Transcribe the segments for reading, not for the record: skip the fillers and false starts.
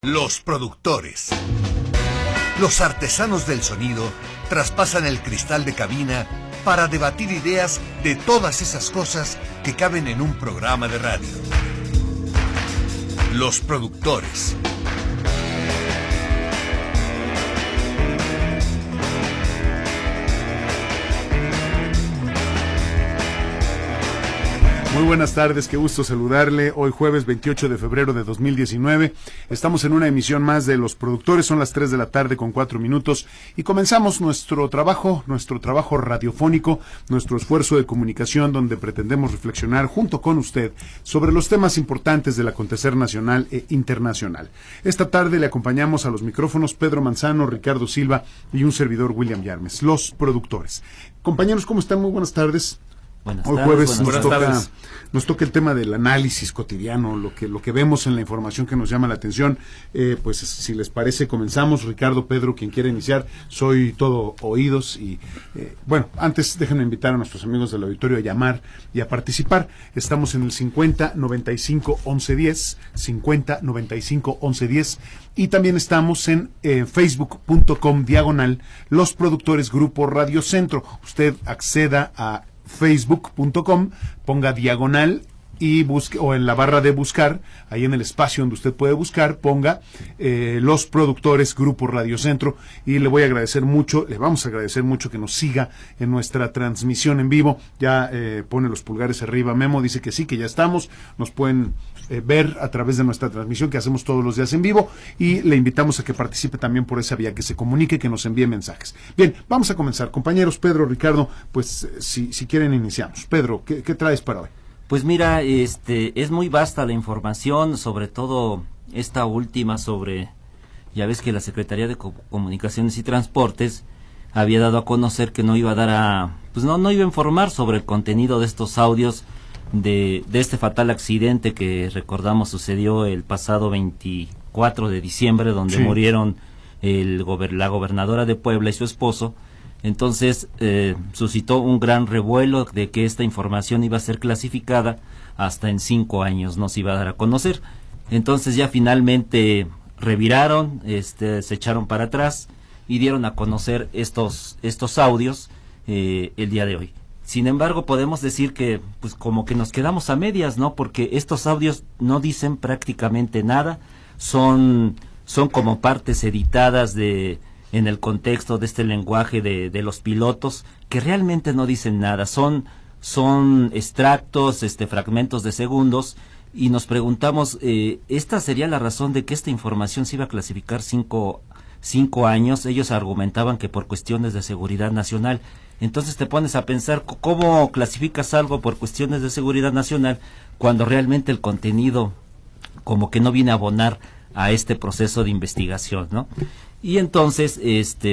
Los productores. Los artesanos del sonido traspasan el cristal de cabina para debatir ideas de todas esas cosas que caben en un programa de radio. Los productores. Muy buenas tardes, qué gusto saludarle. Hoy jueves 28 de febrero de 2019. Estamos en una emisión más de Los Productores. Son las 3 de la tarde con 4 minutos y comenzamos nuestro trabajo radiofónico, nuestro esfuerzo de comunicación donde pretendemos reflexionar junto con usted sobre los temas importantes del acontecer nacional e internacional. Esta tarde le acompañamos a los micrófonos Pedro Manzano, Ricardo Silva y un servidor William Yarmes. Los Productores. Compañeros, ¿cómo están? Muy buenas tardes. Hoy jueves nos toca el tema del análisis cotidiano, lo que vemos en la información que nos llama la atención. Pues si les parece comenzamos. Ricardo, Pedro, quien quiera iniciar, soy todo oídos. Y bueno, antes déjenme invitar a nuestros amigos del auditorio a llamar y a participar. Estamos en el 50 95 11 10, 50 95 11 10, y también estamos en facebook.com/ Los Productores Grupo Radio Centro. Usted acceda a facebook.com, ponga diagonal y busque, o en la barra de buscar, ahí en el espacio donde usted puede buscar, ponga Los Productores Grupo Radio Centro, y le vamos a agradecer mucho que nos siga en nuestra transmisión en vivo. Ya pone los pulgares arriba Memo, dice que sí, que ya estamos, nos pueden ver a través de nuestra transmisión que hacemos todos los días en vivo, y le invitamos a que participe también por esa vía, que se comunique, que nos envíe mensajes. Bien, vamos a comenzar, compañeros. Pedro, Ricardo, pues si quieren iniciamos. Pedro, ¿qué traes para hoy? Pues mira, es muy vasta la información, sobre todo esta última sobre, ya ves que la Secretaría de Comunicaciones y Transportes había dado a conocer que no iba a dar no iba a informar sobre el contenido de estos audios de este fatal accidente que recordamos sucedió el pasado 24 de diciembre, donde murieron la gobernadora de Puebla y su esposo. Entonces suscitó un gran revuelo de que esta información iba a ser clasificada, hasta en 5 años no se iba a dar a conocer. Entonces ya finalmente reviraron, se echaron para atrás y dieron a conocer estos audios el día de hoy. Sin embargo, podemos decir que pues como que nos quedamos a medias, ¿no? Porque estos audios no dicen prácticamente nada, son como partes editadas en el contexto de este lenguaje de los pilotos, que realmente no dicen nada, son extractos, fragmentos de segundos, y nos preguntamos, ¿esta sería la razón de que esta información se iba a clasificar 5 años? Ellos argumentaban que por cuestiones de seguridad nacional. Entonces te pones a pensar, ¿cómo clasificas algo por cuestiones de seguridad nacional cuando realmente el contenido como que no viene a abonar a este proceso de investigación, ¿no? Y entonces,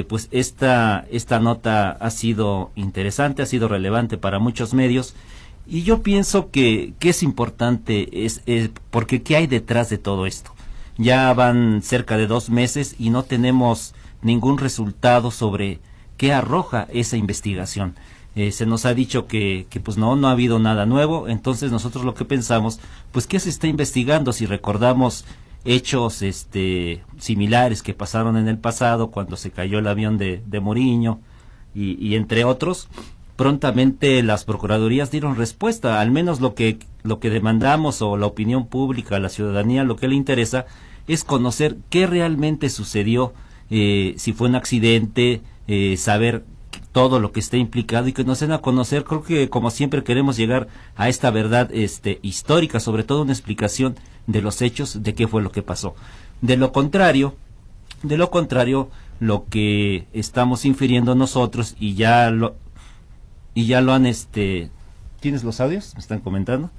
pues esta nota ha sido interesante, ha sido relevante para muchos medios, y yo pienso que es importante, porque ¿qué hay detrás de todo esto? Ya van cerca de 2 meses y no tenemos ningún resultado sobre qué arroja esa investigación. Se nos ha dicho que pues no ha habido nada nuevo. Entonces nosotros lo que pensamos, pues ¿qué se está investigando? Si recordamos hechos similares que pasaron en el pasado, cuando se cayó el avión de Moriño y entre otros, prontamente las procuradurías dieron respuesta. Al menos lo que demandamos, o la opinión pública, a la ciudadanía, lo que le interesa es conocer qué realmente sucedió, si fue un accidente, saber todo lo que esté implicado, y que nos den a conocer. Creo que como siempre queremos llegar a esta verdad histórica, sobre todo una explicación de los hechos, de qué fue lo que pasó. De lo contrario, lo que estamos infiriendo nosotros, y ya lo han ¿tienes los audios? Me están comentando.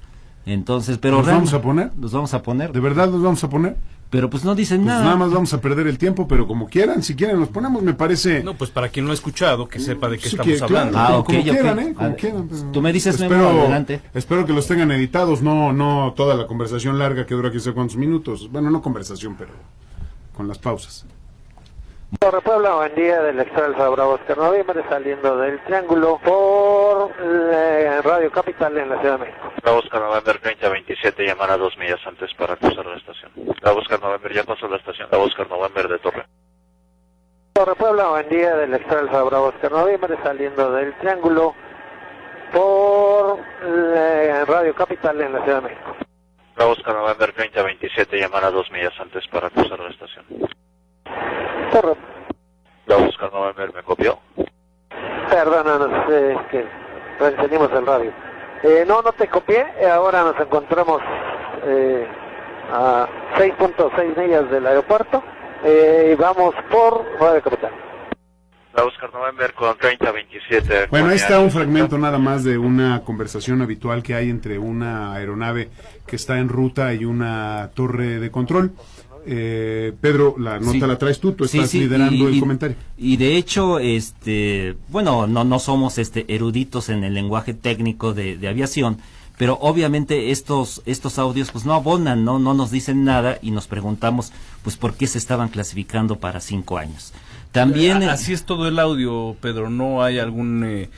Entonces, pero ¿Los vamos a poner? Los vamos a poner. ¿De verdad los vamos a poner? Pero pues no dicen nada. Nada más vamos a perder el tiempo, pero como quieran, si quieren los ponemos, me parece. No, pues para quien no ha escuchado, que sepa de qué estamos hablando. Claro, como quieran, como quieran. Pero tú me dices, Memo, adelante. Espero que los tengan editados, no toda la conversación larga que dura quién sé cuántos minutos. Bueno, no conversación, pero con las pausas. Torre Puebla, buen día, del Extralfa Bravo Oscar Noviembre, saliendo del Triángulo por Radio Capital en la Ciudad de México. Bravo Oscar November 3027, llamar a 2 millas antes para cruzar la estación. Bravo Oscar November, ya pasó la estación. Bravo Oscar November de Torre. Torre Puebla, buen día, del Extralfa Bravo Oscar Noviembre, saliendo del Triángulo por Radio Capital en la Ciudad de México. Bravo Oscar November 3027, llamar a 2 millas antes para cruzar la estación. Torre. Bravo Oscar November, ¿me copió? Perdónanos, es que reenseñamos el radio. No te copié, ahora nos encontramos a 6.6 millas del aeropuerto y vamos por Radio Capital. Bravo Oscar November con 3027. Bueno, ahí está un fragmento nada más de una conversación habitual que hay entre una aeronave que está en ruta y una torre de control. Pedro, la nota la traes tú estás liderando el comentario. Y de hecho, bueno, no somos eruditos en el lenguaje técnico de aviación, pero obviamente estos audios pues no abonan, no nos dicen nada y nos preguntamos pues por qué se estaban clasificando para 5 años. También así es todo el audio, Pedro. No hay alguna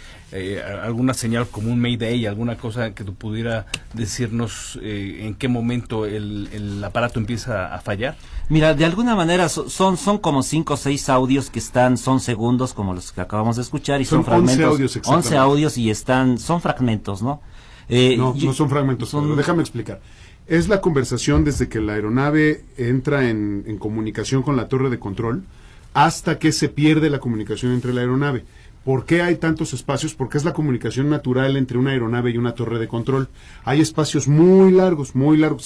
señal como un Mayday, alguna cosa que tú pudiera decirnos en qué momento el aparato empieza a fallar. Mira, de alguna manera son como 5 o 6 audios que son segundos como los que acabamos de escuchar y son fragmentos. 11 audios y son fragmentos, ¿no? No son fragmentos. Déjame explicar. Es la conversación desde que la aeronave entra en comunicación con la torre de control hasta que se pierde la comunicación entre la aeronave. ¿Por qué hay tantos espacios? Porque es la comunicación natural entre una aeronave y una torre de control. Hay espacios muy largos.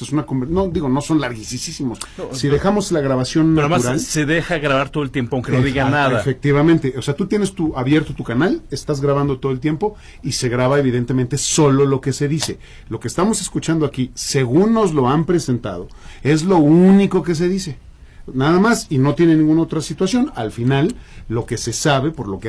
Es una no son larguísimos. Si dejamos la grabación pero natural... además se deja grabar todo el tiempo, aunque no diga nada. Efectivamente. O sea, tú tienes abierto tu canal, estás grabando todo el tiempo y se graba evidentemente solo lo que se dice. Lo que estamos escuchando aquí, según nos lo han presentado, es lo único que se dice. Nada más, y no tiene ninguna otra situación. Al final, lo que se sabe, por lo que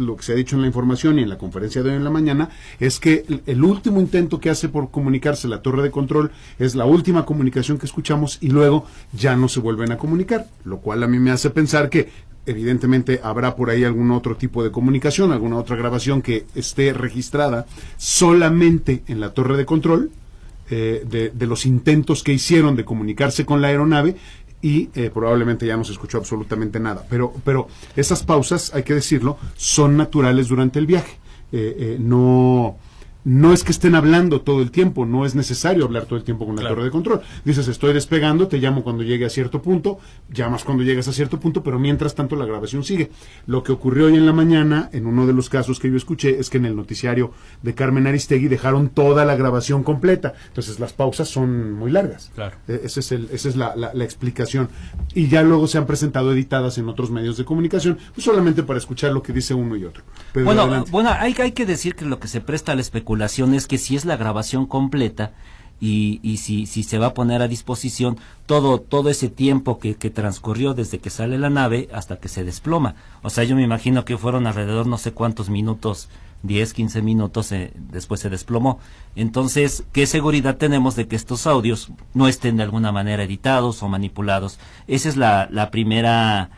lo que se ha dicho en la información y en la conferencia de hoy en la mañana, es que el último intento que hace por comunicarse la torre de control es la última comunicación que escuchamos y luego ya no se vuelven a comunicar, lo cual a mí me hace pensar que evidentemente habrá por ahí algún otro tipo de comunicación, alguna otra grabación que esté registrada solamente en la torre de control, de los intentos que hicieron de comunicarse con la aeronave, y probablemente ya no se escuchó absolutamente nada. Pero esas pausas, hay que decirlo, son naturales durante el viaje. No es que estén hablando todo el tiempo, no es necesario hablar todo el tiempo con la torre de control. Dices, estoy despegando, te llamo cuando llegue a cierto punto, llamas cuando llegas a cierto punto, pero mientras tanto la grabación sigue. Lo que ocurrió hoy en la mañana, en uno de los casos que yo escuché, es que en el noticiario de Carmen Aristegui dejaron toda la grabación completa. Entonces las pausas son muy largas. Claro. Esa es la explicación. Y ya luego se han presentado editadas en otros medios de comunicación, pues solamente para escuchar lo que dice uno y otro. Pero bueno, hay que decir que lo que se presta a la especulación es que si es la grabación completa y si se va a poner a disposición todo ese tiempo que transcurrió desde que sale la nave hasta que se desploma. O sea, yo me imagino que fueron alrededor no sé cuántos minutos, 10, 15 minutos, después se desplomó. Entonces, ¿qué seguridad tenemos de que estos audios no estén de alguna manera editados o manipulados? Esa es la primera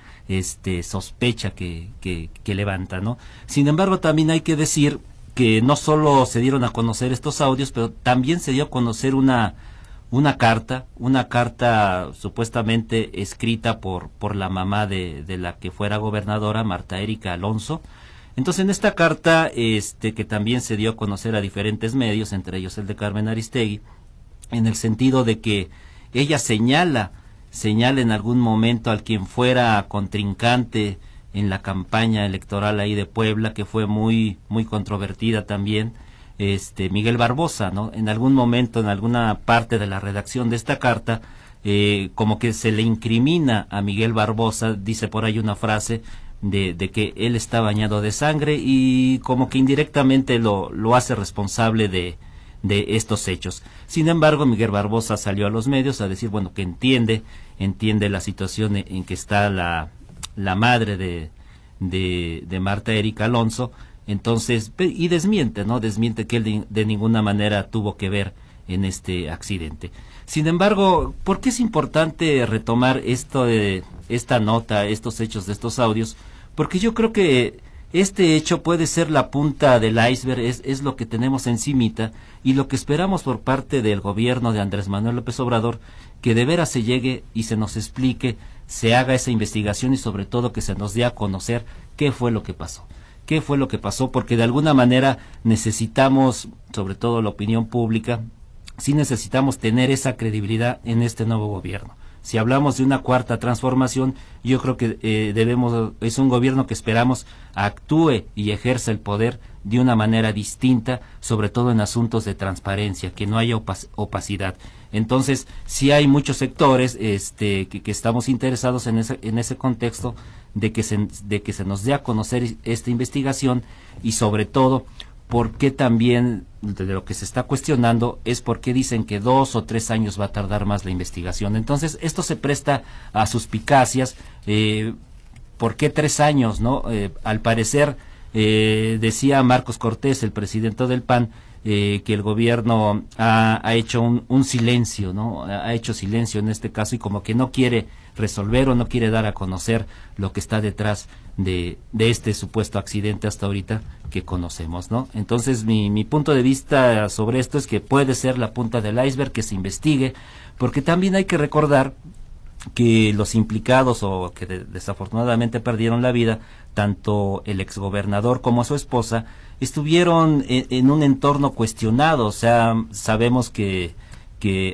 sospecha que levanta, ¿no? Sin embargo, también hay que decir que no solo se dieron a conocer estos audios, pero también se dio a conocer una carta supuestamente escrita por la mamá de la que fuera gobernadora, Marta Erika Alonso. Entonces, en esta carta, que también se dio a conocer a diferentes medios, entre ellos el de Carmen Aristegui, en el sentido de que ella señala en algún momento al quien fuera contrincante en la campaña electoral ahí de Puebla, que fue muy controvertida también, Miguel Barbosa, ¿no? En algún momento, en alguna parte de la redacción de esta carta, como que se le incrimina a Miguel Barbosa, dice por ahí una frase de que él está bañado de sangre y como que indirectamente lo hace responsable de estos hechos. Sin embargo, Miguel Barbosa salió a los medios a decir, bueno, que entiende la situación en que está la madre de Marta Erika Alonso, entonces, y desmiente que él de ninguna manera tuvo que ver en este accidente. Sin embargo, ¿por qué es importante retomar esto de esta nota, estos hechos de estos audios, porque yo creo que este hecho puede ser la punta del iceberg, es lo que tenemos encimita, y lo que esperamos por parte del gobierno de Andrés Manuel López Obrador, que de veras se llegue y se nos explique, se haga esa investigación y sobre todo que se nos dé a conocer qué fue lo que pasó. ¿Qué fue lo que pasó? Porque de alguna manera necesitamos, sobre todo la opinión pública, sí necesitamos tener esa credibilidad en este nuevo gobierno. Si hablamos de una cuarta transformación, yo creo que es un gobierno que esperamos actúe y ejerza el poder de una manera distinta, sobre todo en asuntos de transparencia, que no haya opacidad. Entonces, sí hay muchos sectores que estamos interesados en ese contexto de que se nos dé a conocer esta investigación, y sobre todo porque también de lo que se está cuestionando es por qué dicen que 2 o 3 años va a tardar más la investigación. Entonces esto se presta a suspicacias. ¿Por qué 3 años, no? Al parecer decía Marcos Cortés, el presidente del PAN, que el gobierno ha hecho un silencio, ¿no? Ha hecho silencio en este caso, y como que no quiere resolver o no quiere dar a conocer lo que está detrás de este supuesto accidente hasta ahorita que conocemos, ¿no? Entonces mi punto de vista sobre esto es que puede ser la punta del iceberg, que se investigue, porque también hay que recordar que los implicados o que desafortunadamente perdieron la vida, tanto el exgobernador como su esposa, estuvieron en un entorno cuestionado. O sea, sabemos que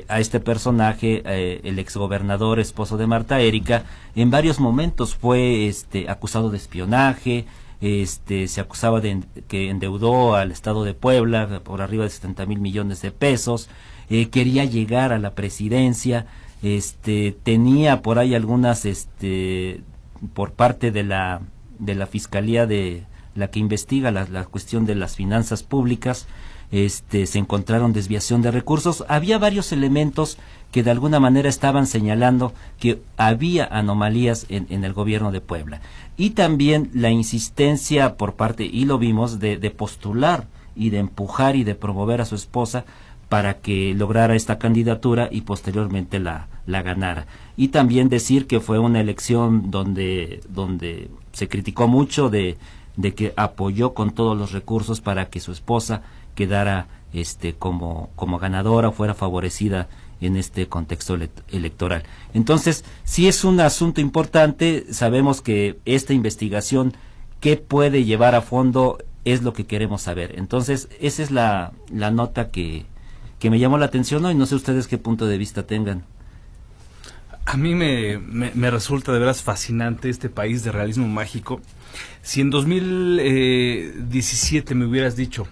a este personaje, el exgobernador esposo de Marta Erika, en varios momentos fue acusado de espionaje. Se acusaba de que endeudó al Estado de Puebla por arriba de 70,000 millones de pesos, quería llegar a la presidencia, tenía por ahí algunas, por parte de la Fiscalía de la que investiga la cuestión de las finanzas públicas, se encontraron desviación de recursos. Había varios elementos que de alguna manera estaban señalando que había anomalías en el gobierno de Puebla. Y también la insistencia por parte, y lo vimos, de postular y de empujar y de promover a su esposa para que lograra esta candidatura y posteriormente la ganara. Y también decir que fue una elección donde se criticó mucho de que apoyó con todos los recursos para que su esposa quedara como ganadora, fuera favorecida en este contexto electoral. Entonces, sí es un asunto importante. Sabemos que esta investigación, ¿qué puede llevar a fondo? Es lo que queremos saber. Entonces, esa es la nota que me llamó la atención hoy. No sé ustedes qué punto de vista tengan. A mí me resulta de veras fascinante este país de realismo mágico. Si en 2017 me hubieras dicho,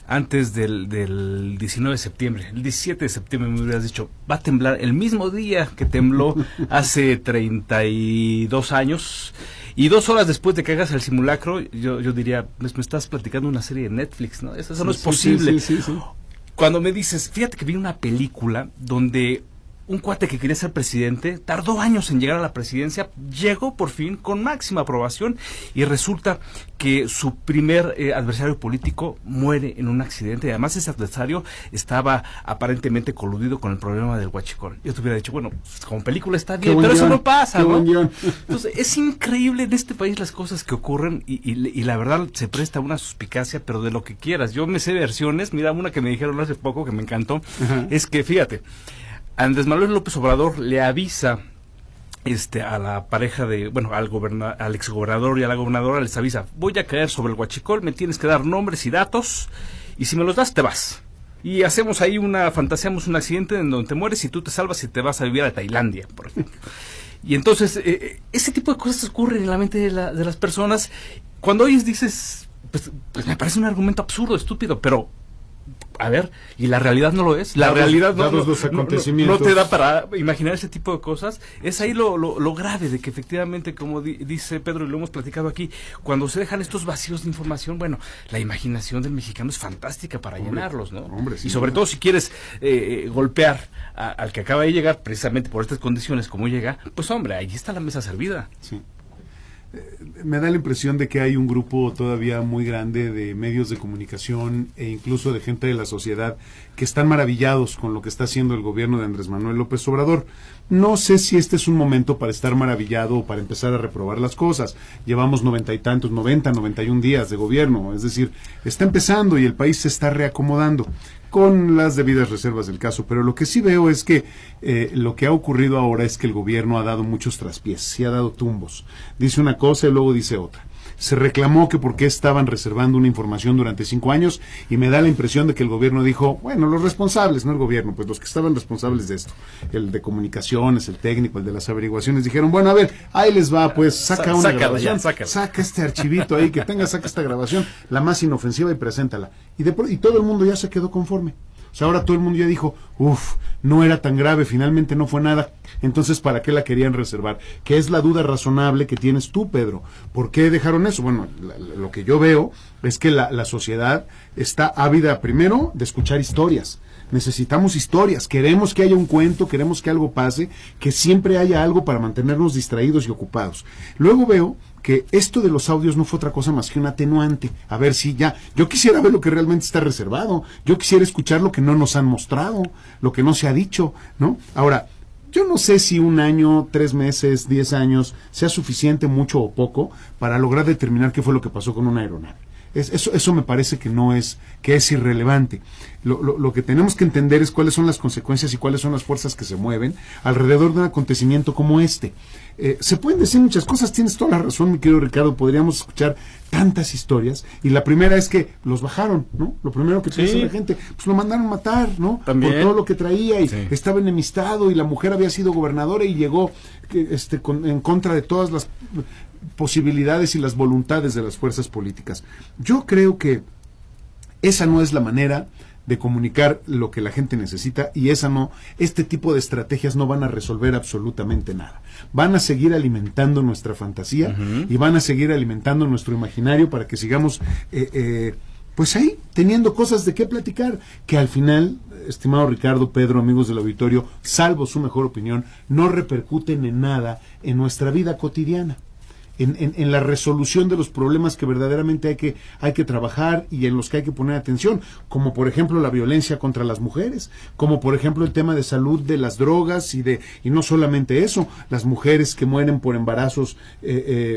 antes del 19 de septiembre, el 17 de septiembre me hubieras dicho, va a temblar el mismo día que tembló hace 32 años, y 2 horas después de que hagas el simulacro, yo diría, me estás platicando una serie de Netflix, ¿no? Eso no es posible. Sí. Cuando me dices, fíjate que vi una película donde un cuate que quería ser presidente, tardó años en llegar a la presidencia, llegó por fin con máxima aprobación, y resulta que su primer adversario político muere en un accidente, y además ese adversario estaba aparentemente coludido con el problema del huachicol. Yo te hubiera dicho, bueno, como película está bien, pero eso no pasa, ¿no? Entonces, es increíble en este país las cosas que ocurren, y la verdad se presta una suspicacia, pero de lo que quieras. Yo me sé versiones. Mira, una que me dijeron hace poco que me encantó, es que, fíjate, Andrés Manuel López Obrador le avisa a la pareja al exgobernador y a la gobernadora, les avisa, voy a caer sobre el huachicol, me tienes que dar nombres y datos, y si me los das te vas. Y hacemos ahí fantaseamos un accidente en donde te mueres y tú te salvas y te vas a vivir a Tailandia, por ejemplo. Y entonces, ese tipo de cosas ocurren en la mente de las personas. Cuando oyes dices, pues me parece un argumento absurdo, estúpido, pero a ver, y la realidad no lo es. La realidad no te da para imaginar ese tipo de cosas. Es ahí lo grave de que efectivamente, como dice Pedro, y lo hemos platicado aquí, cuando se dejan estos vacíos de información, bueno, la imaginación del mexicano es fantástica para llenarlos, ¿no? Sí, y sobre todo si quieres golpear al que acaba de llegar precisamente por estas condiciones como llega, pues hombre, ahí está la mesa servida. Sí. me da la impresión de que hay un grupo todavía muy grande de medios de comunicación e incluso de gente de la sociedad que están maravillados con lo que está haciendo el gobierno de Andrés Manuel López Obrador. No sé si este es un momento para estar maravillado o para empezar a reprobar las cosas. Llevamos 91 días de gobierno, es decir, está empezando y el país se está reacomodando con las debidas reservas del caso, pero lo que sí veo es que lo que ha ocurrido ahora es que el gobierno ha dado muchos traspiés, sí ha dado tumbos. Dice una cosa y luego dice otra. Se reclamó que por qué estaban reservando una información durante 5 años y me da la impresión de que el gobierno dijo, bueno, los responsables, no el gobierno, pues los que estaban responsables de esto, el de comunicaciones, el técnico, el de las averiguaciones, dijeron, bueno, a ver, ahí les va, pues saca una grabación, saca este archivito ahí, saca esta grabación, la más inofensiva y preséntala. Y todo el mundo ya se quedó conforme. O sea, ahora todo el mundo ya dijo, no era tan grave, finalmente no fue nada. Entonces, ¿para qué la querían reservar? Que es la duda razonable que tienes tú, Pedro. ¿Por qué dejaron eso? Bueno, lo que yo veo es que la sociedad está ávida, primero, de escuchar historias. Necesitamos historias, queremos que haya un cuento, queremos que algo pase, que siempre haya algo para mantenernos distraídos y ocupados. Luego veo que esto de los audios no fue otra cosa más que un atenuante. A ver si ya, yo quisiera ver lo que realmente está reservado, yo quisiera escuchar lo que no nos han mostrado, lo que no se ha dicho, ¿no? Ahora, yo no sé si 1 año, 3 meses, 10 años sea suficiente, mucho o poco, para lograr determinar qué fue lo que pasó con una aeronave. Eso me parece que es irrelevante. Lo que tenemos que entender es cuáles son las consecuencias y cuáles son las fuerzas que se mueven alrededor de un acontecimiento como este. Se pueden decir muchas cosas, tienes toda la razón, mi querido Ricardo, podríamos escuchar tantas historias, y la primera es que los bajaron, ¿no? Lo primero que piensa la gente, pues lo mandaron matar, ¿no? También. Por todo lo que traía, y estaba enemistado, y la mujer había sido gobernadora y llegó en contra de todas las posibilidades y las voluntades de las fuerzas políticas. Yo creo que esa no es la manera de comunicar lo que la gente necesita, y este tipo de estrategias no van a resolver absolutamente nada. Van a seguir alimentando nuestra fantasía y van a seguir alimentando nuestro imaginario para que sigamos pues ahí teniendo cosas de qué platicar, que al final, estimado Ricardo, Pedro, amigos del auditorio, salvo su mejor opinión, no repercuten en nada en nuestra vida cotidiana. En la resolución de los problemas que verdaderamente hay que trabajar y en los que hay que poner atención, como por ejemplo la violencia contra las mujeres, como por ejemplo el tema de salud de las drogas y no solamente eso, las mujeres que mueren por embarazos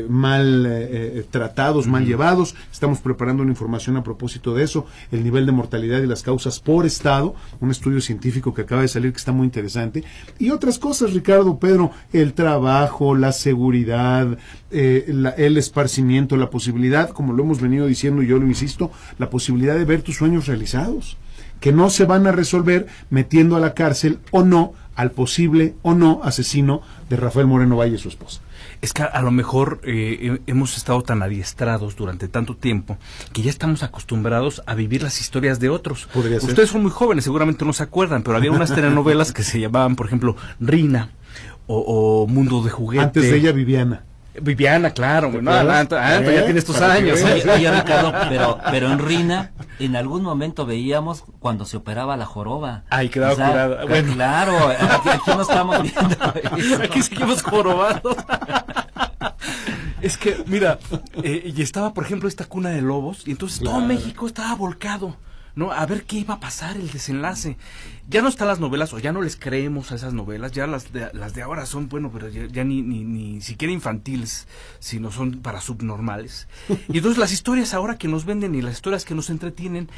mal tratados, mal llevados. Estamos preparando una información a propósito de eso, el nivel de mortalidad y las causas por estado, un estudio científico que acaba de salir que está muy interesante, y otras cosas, Ricardo, Pedro, el trabajo, la seguridad, el esparcimiento, la posibilidad, como lo hemos venido diciendo y yo lo insisto, la posibilidad de ver tus sueños realizados, que no se van a resolver metiendo a la cárcel o no al posible o no asesino de Rafael Moreno Valle y su esposa. Es que a lo mejor hemos estado tan adiestrados durante tanto tiempo que ya estamos acostumbrados a vivir las historias de otros. Podría ser. Ustedes son muy jóvenes, seguramente no se acuerdan, pero había unas telenovelas que se llamaban, por ejemplo, Rina o Mundo de Juguete. Antes de ella, Viviana, claro. Bueno, ya tienes tus años. Oye, Ricardo, pero en Rina, en algún momento veíamos cuando se operaba la joroba. Ay, quedaba curada. Bueno. Claro, aquí no estamos viendo eso. Aquí seguimos jorobados. Es que, mira, y estaba, por ejemplo, esta Cuna de Lobos, y entonces todo México estaba volcado, ¿no? A ver qué iba a pasar, el desenlace. Ya no están las novelas, o ya no les creemos a esas novelas, ya las de ahora son, bueno, pero ya ni siquiera infantiles, sino son para subnormales. Y entonces las historias ahora que nos venden y las historias que nos entretienen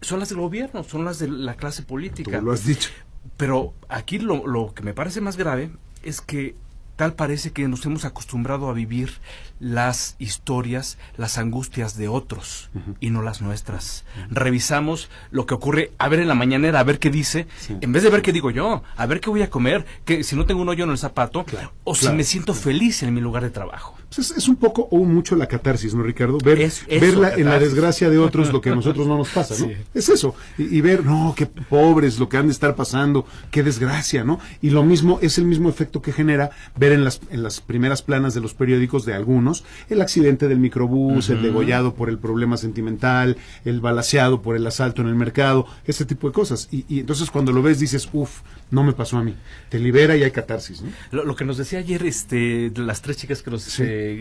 son las del gobierno, son las de la clase política. Tú lo has dicho. Pero aquí lo que me parece más grave es que tal parece que nos hemos acostumbrado a vivir las historias, las angustias de otros y no las nuestras. Revisamos lo que ocurre, a ver en la mañanera, a ver qué dice, en vez de ver qué digo yo, a ver qué voy a comer, que si no tengo un hoyo en el zapato, si me siento feliz en mi lugar de trabajo. Pues es un poco o mucho la catarsis, ¿no, Ricardo? Ver en la desgracia de otros lo que a nosotros no nos pasa, ¿no? Sí. Es eso. Y ver, no, qué pobres lo que han de estar pasando, qué desgracia, ¿no? Y lo mismo, es el mismo efecto que genera ver en las primeras planas de los periódicos de algunos, el accidente del microbús, el degollado por el problema sentimental, el balaceado por el asalto en el mercado, ese tipo de cosas. Y entonces cuando lo ves dices, no me pasó a mí. Te libera y hay catarsis, ¿no? Lo que nos decía ayer las 3 chicas que nos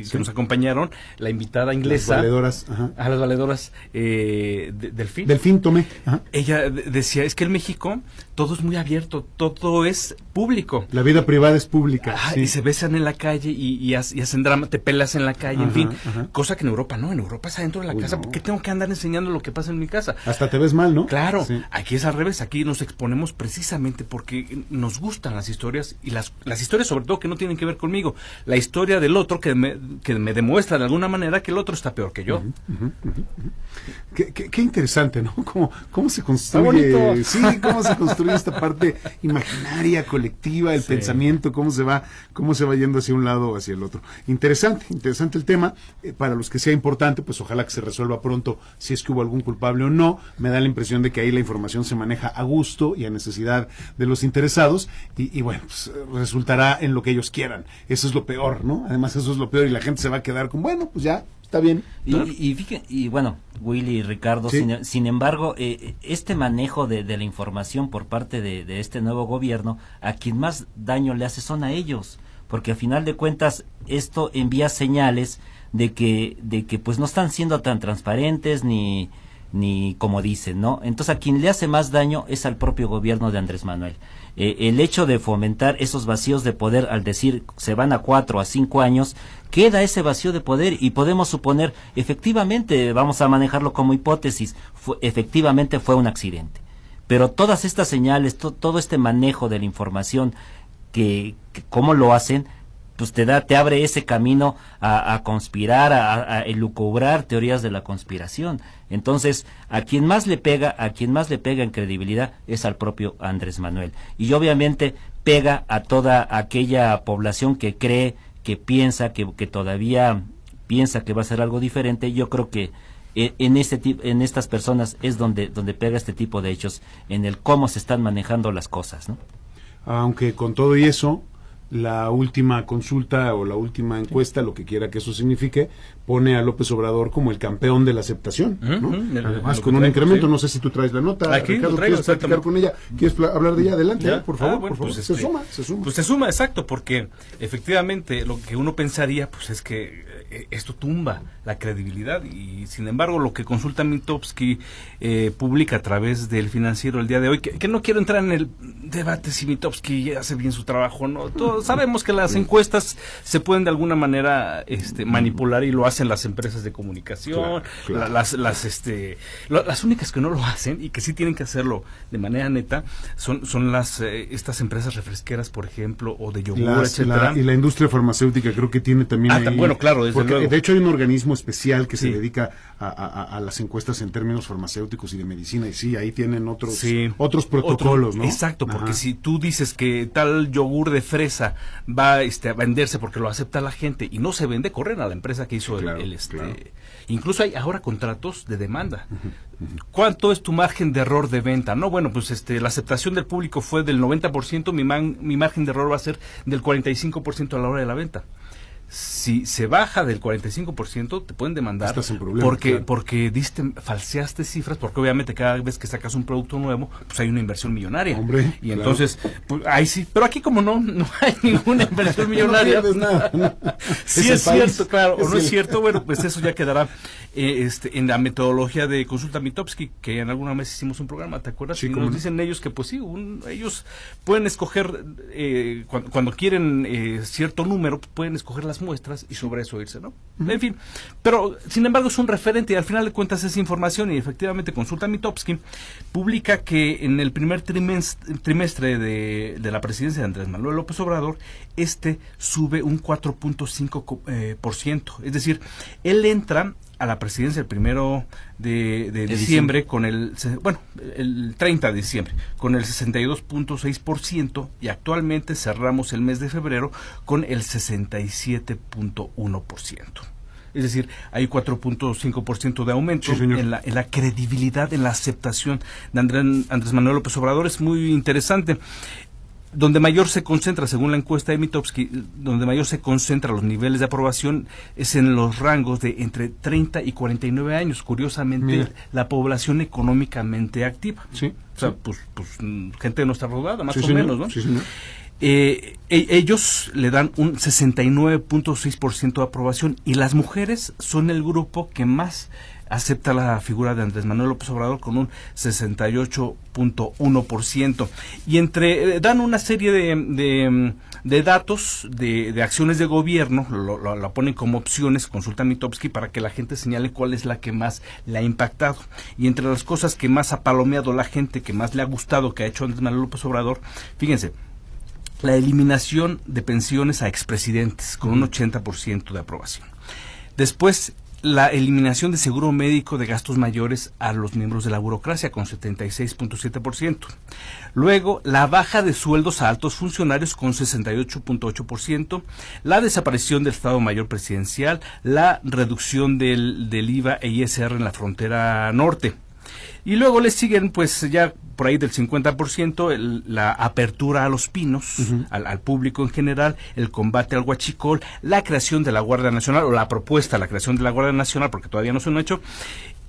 que nos acompañaron, la invitada inglesa. Las valedoras. Ajá. A las valedoras Delfín. Delfín Tomé. Ajá. Ella decía, es que en México todo es muy abierto, todo es público. La vida privada es pública. Y se besan en la calle y hacen drama, te pelas en la calle, en fin. Ajá. Cosa que en Europa no, en Europa es adentro de la casa. No. ¿Por qué tengo que andar enseñando lo que pasa en mi casa? Hasta te ves mal, ¿no? Claro, Sí. aquí es al revés, aquí nos exponemos precisamente porque nos gustan las historias y las historias sobre todo que no tienen que ver conmigo, la historia del otro que me demuestra de alguna manera que el otro está peor que yo. Qué interesante, ¿no? ¿Cómo se construye? Sí, cómo se construye esta parte imaginaria, colectiva, el pensamiento, cómo se va yendo hacia un lado o hacia el otro. Interesante el tema. Para los que sea importante, pues ojalá que se resuelva pronto si es que hubo algún culpable o no. Me da la impresión de que ahí la información se maneja a gusto y a necesidad de los interesados y bueno, pues resultará en lo que ellos quieran. Eso es lo peor, ¿no? Además eso es lo peor y la gente se va a quedar con, bueno, pues ya, está bien. ¿No? Y bueno, Willy y Ricardo, Sí. sin embargo, este manejo de la información por parte de este nuevo gobierno, a quien más daño le hace son a ellos, porque a final de cuentas esto envía señales de que pues no están siendo tan transparentes ni como dicen, ¿no? Entonces a quien le hace más daño es al propio gobierno de Andrés Manuel. El hecho de fomentar esos vacíos de poder al decir se van a 4 a 5 años, queda ese vacío de poder y podemos suponer, efectivamente, vamos a manejarlo como hipótesis, efectivamente fue un accidente. Pero todas estas señales, todo este manejo de la información, que cómo lo hacen, pues te abre ese camino a conspirar, a elucubrar teorías de la conspiración. Entonces, a quien más le pega en credibilidad es al propio Andrés Manuel. Y obviamente pega a toda aquella población que cree, que piensa, que todavía piensa que va a ser algo diferente. Yo creo que en estas personas es donde pega este tipo de hechos, en el cómo se están manejando las cosas, ¿no? Aunque con todo y eso, la última consulta o la última encuesta, lo que quiera que eso signifique, pone a López Obrador como el campeón de la aceptación, ¿no? Además, con un incremento, no sé si tú traes la nota, aquí Ricardo, ¿quieres platicar con ella? ¿Quieres hablar de ella? Adelante, por favor, bueno, por favor. Pues Se suma. Pues se suma, exacto, porque efectivamente lo que uno pensaría, pues es que esto tumba la credibilidad y sin embargo lo que Consulta Mitofsky publica a través del Financiero el día de hoy, que no quiero entrar en el debate si Mitofsky hace bien su trabajo o no, todos sabemos que las encuestas se pueden de alguna manera manipular y lo hacen las empresas de comunicación, claro. Las únicas que no lo hacen y que sí tienen que hacerlo de manera neta son estas empresas refresqueras, por ejemplo, o de yogur, etcétera. Y la industria farmacéutica creo que tiene también ahí, bueno, claro, desde luego. De hecho hay un organismo especial que se dedica a las encuestas en términos farmacéuticos y de medicina, y sí, ahí tienen otros protocolos, ¿no? Exacto, porque si tú dices que tal yogur de fresa va a venderse porque lo acepta la gente y no se vende, corren a la empresa que hizo claro. Incluso hay ahora contratos de demanda. ¿Cuánto es tu margen de error de venta? No, bueno, pues la aceptación del público fue del 90%, mi margen de error va a ser del 45% a la hora de la venta. Si se baja del 45%, te pueden demandar. Estás en problemas, porque falseaste cifras, porque obviamente cada vez que sacas un producto nuevo, pues hay una inversión millonaria. Hombre, y entonces, pues ahí sí, pero aquí como no hay ninguna inversión millonaria. No nada, ¿no? Sí es cierto, claro, o no es cierto, bueno, pues eso ya quedará en la metodología de Consulta Mitofsky, que en alguna vez hicimos un programa, ¿te acuerdas? Sí, y nos dicen ellos que pues sí, ellos pueden escoger, cuando quieren cierto número, pueden escoger las muestras y sobre eso irse, ¿no? En fin, pero sin embargo es un referente y al final de cuentas es información y efectivamente Consulta Mitofsky publica que en el primer trimestre de la presidencia de Andrés Manuel López Obrador, sube un 4.5%, es decir, él entra a la presidencia el 1 de diciembre con el 30 de diciembre con el 62.6% y actualmente cerramos el mes de febrero con el 67.1%. Es decir, hay 4.5% de aumento en la credibilidad, en la aceptación de Andrés Manuel López Obrador. Es muy interesante. Donde mayor se concentra, según la encuesta de Mitofsky, donde mayor se concentra los niveles de aprobación es en los rangos de entre 30 y 49 años. Curiosamente, la población económicamente activa. Sí. O sea, pues gente de nuestra rodada, más o menos, ¿no? Sí, señor. Ellos le dan un 69.6% de aprobación y las mujeres son el grupo que más acepta la figura de Andrés Manuel López Obrador con un 68.1%. Y dan una serie de datos de acciones de gobierno, la ponen como opciones, consulta Mitofsky, para que la gente señale cuál es la que más le ha impactado. Y entre las cosas que más ha palomeado la gente, que más le ha gustado, que ha hecho Andrés Manuel López Obrador, fíjense, la eliminación de pensiones a expresidentes, con un 80% de aprobación. Después, la eliminación de seguro médico de gastos mayores a los miembros de la burocracia, con 76.7%. Luego, la baja de sueldos a altos funcionarios, con 68.8%. La desaparición del Estado Mayor Presidencial. La reducción del IVA e ISR en la frontera norte. Y luego le siguen, pues ya por ahí del 50%, la apertura a los pinos, al público en general, el combate al huachicol, la creación de la Guardia Nacional, o la propuesta de la creación de la Guardia Nacional, porque todavía no se lo han hecho,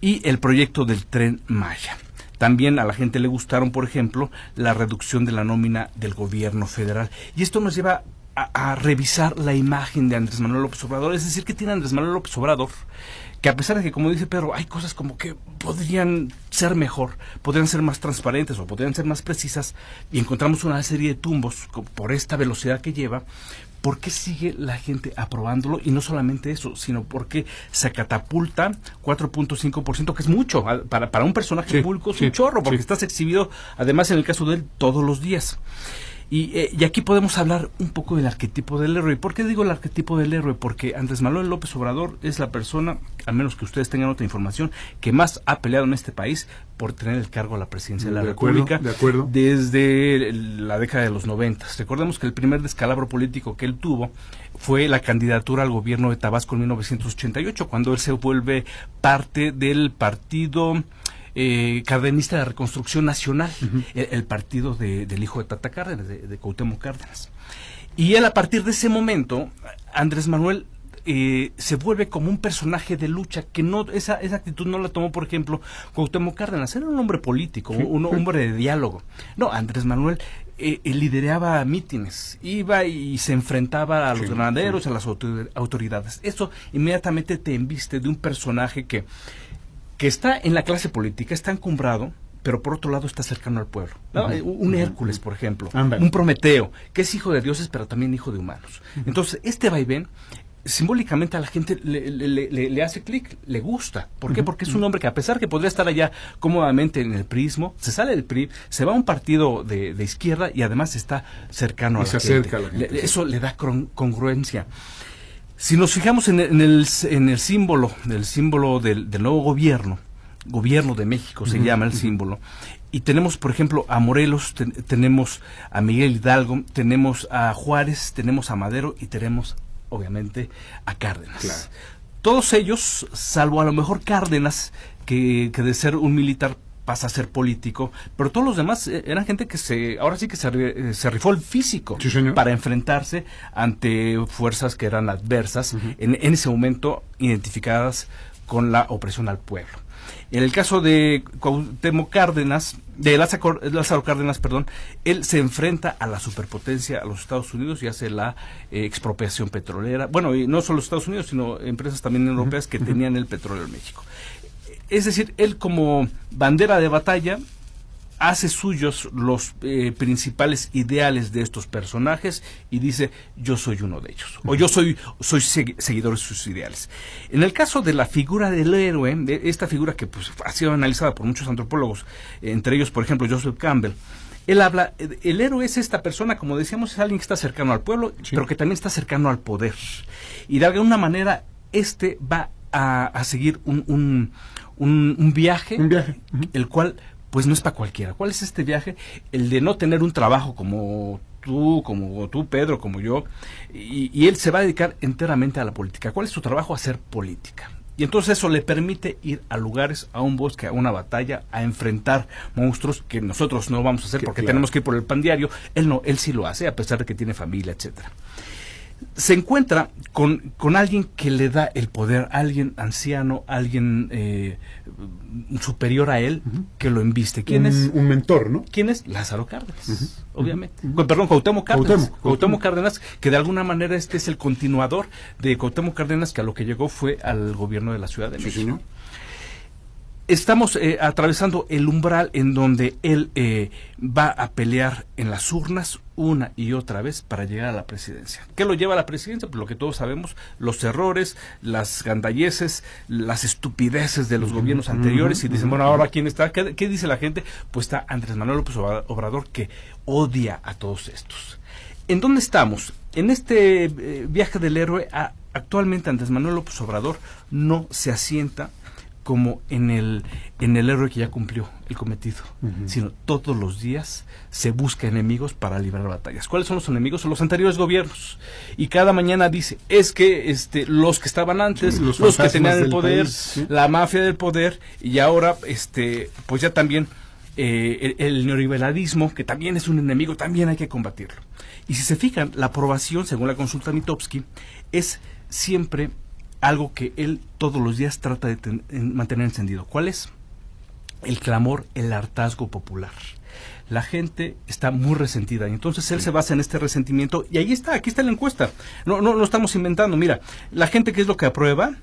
y el proyecto del Tren Maya. También a la gente le gustaron, por ejemplo, la reducción de la nómina del gobierno federal. Y esto nos lleva a revisar la imagen de Andrés Manuel López Obrador, es decir, que tiene Andrés Manuel López Obrador, que a pesar de que, como dice Pedro, hay cosas como que podrían ser mejor, podrían ser más transparentes o podrían ser más precisas, y encontramos una serie de tumbos por esta velocidad que lleva. ¿Por qué sigue la gente aprobándolo? Y no solamente eso, sino porque se catapulta 4.5%, que es mucho, para un personaje público es un chorro, porque estás exhibido, además en el caso de él, todos los días. Y aquí podemos hablar un poco del arquetipo del héroe. ¿Por qué digo el arquetipo del héroe? Porque Andrés Manuel López Obrador es la persona, al menos que ustedes tengan otra información, que más ha peleado en este país por tener el cargo a la presidencia de la República desde la década de los 90. Recordemos que el primer descalabro político que él tuvo fue la candidatura al gobierno de Tabasco en 1988, cuando él se vuelve parte del partido cardenista de Reconstrucción Nacional, el partido del hijo de Tata Cárdenas, de Cuauhtémoc Cárdenas. Y él, a partir de ese momento, Andrés Manuel se vuelve como un personaje de lucha, que no, esa actitud no la tomó, por ejemplo, Cuauhtémoc Cárdenas. Era un hombre político, un hombre de diálogo. No, Andrés Manuel lideraba mítines, iba y se enfrentaba a los ganaderos, a las autoridades. Eso inmediatamente te embiste de un personaje que está en la clase política, está encumbrado, pero por otro lado está cercano al pueblo, ¿no? Un Hércules, por ejemplo, un Prometeo, que es hijo de dioses, pero también hijo de humanos. Entonces, este vaivén, simbólicamente a la gente le hace clic, le gusta. ¿Por qué? Porque es un hombre que, a pesar que podría estar allá cómodamente en el priismo, se sale del PRI, se va a un partido de izquierda y además está cercano a la gente. Acerca a la gente. Eso le da congruencia. Si nos fijamos en el símbolo, del nuevo gobierno de México se llama el símbolo, y tenemos, por ejemplo, a Morelos, tenemos a Miguel Hidalgo, tenemos a Juárez, tenemos a Madero y tenemos, obviamente, a Cárdenas. Claro. Todos ellos, salvo a lo mejor Cárdenas, que de ser un militar pasa a ser político, pero todos los demás eran gente que se rifó el físico para enfrentarse ante fuerzas que eran adversas, en ese momento identificadas con la opresión al pueblo. En el caso de Cuauhtémoc Cárdenas, de Lázaro Cárdenas, él se enfrenta a la superpotencia, a los Estados Unidos, y hace la expropiación petrolera. Bueno, y no solo los Estados Unidos, sino empresas también europeas que tenían el petróleo en México. Es decir, él, como bandera de batalla, hace suyos los principales ideales de estos personajes y dice: yo soy uno de ellos, o yo soy seguidor de sus ideales. En el caso de la figura del héroe, de esta figura que pues ha sido analizada por muchos antropólogos, entre ellos, por ejemplo, Joseph Campbell, él habla, el héroe es esta persona, como decíamos, es alguien que está cercano al pueblo, pero que también está cercano al poder. Y de alguna manera, va a seguir un viaje, el cual pues no es para cualquiera. ¿Cuál es este viaje? El de no tener un trabajo como tú, Pedro, como yo, y él se va a dedicar enteramente a la política. ¿Cuál es su trabajo? Hacer política. Y entonces eso le permite ir a lugares, a un bosque, a una batalla, a enfrentar monstruos que nosotros no vamos a hacer porque tenemos que ir por el pan diario. Él no, él sí lo hace, a pesar de que tiene familia, etcétera. se encuentra con alguien que le da el poder, alguien anciano, alguien superior a él, que lo embiste. ¿Quién es? Un mentor, ¿no? ¿Quién es? Lázaro Cárdenas, obviamente. Perdón, Cuauhtémoc Cárdenas. Cuauhtémoc Cárdenas, que de alguna manera este es el continuador de Cuauhtémoc Cárdenas, que a lo que llegó fue al gobierno de la Ciudad de México. Señor. Estamos atravesando el umbral en donde él va a pelear en las urnas una y otra vez para llegar a la presidencia. ¿Qué lo lleva a la presidencia? Pues lo que todos sabemos, los errores, las gandalleces, las estupideces de los gobiernos anteriores, y dicen, bueno, ahora ¿quién está? ¿Qué dice la gente? Pues está Andrés Manuel López Obrador, que odia a todos estos. ¿En dónde estamos? En este viaje del héroe, actualmente Andrés Manuel López Obrador no se asienta como en el héroe que ya cumplió el cometido, sino todos los días se busca enemigos para librar batallas. ¿Cuáles son los enemigos? Son los anteriores gobiernos. Y cada mañana dice, es que los que estaban antes, los que tenían el poder, país, ¿sí? La mafia del poder, y ahora pues ya también el neoliberalismo, que también es un enemigo, también hay que combatirlo. Y si se fijan, la aprobación, según la consulta Mitofsky, es siempre algo que él todos los días trata de mantener encendido. ¿Cuál es? El clamor, el hartazgo popular. La gente está muy resentida, y entonces él se basa en este resentimiento, y ahí está, aquí está la encuesta. No estamos inventando. Mira, la gente, ¿qué es lo que aprueba?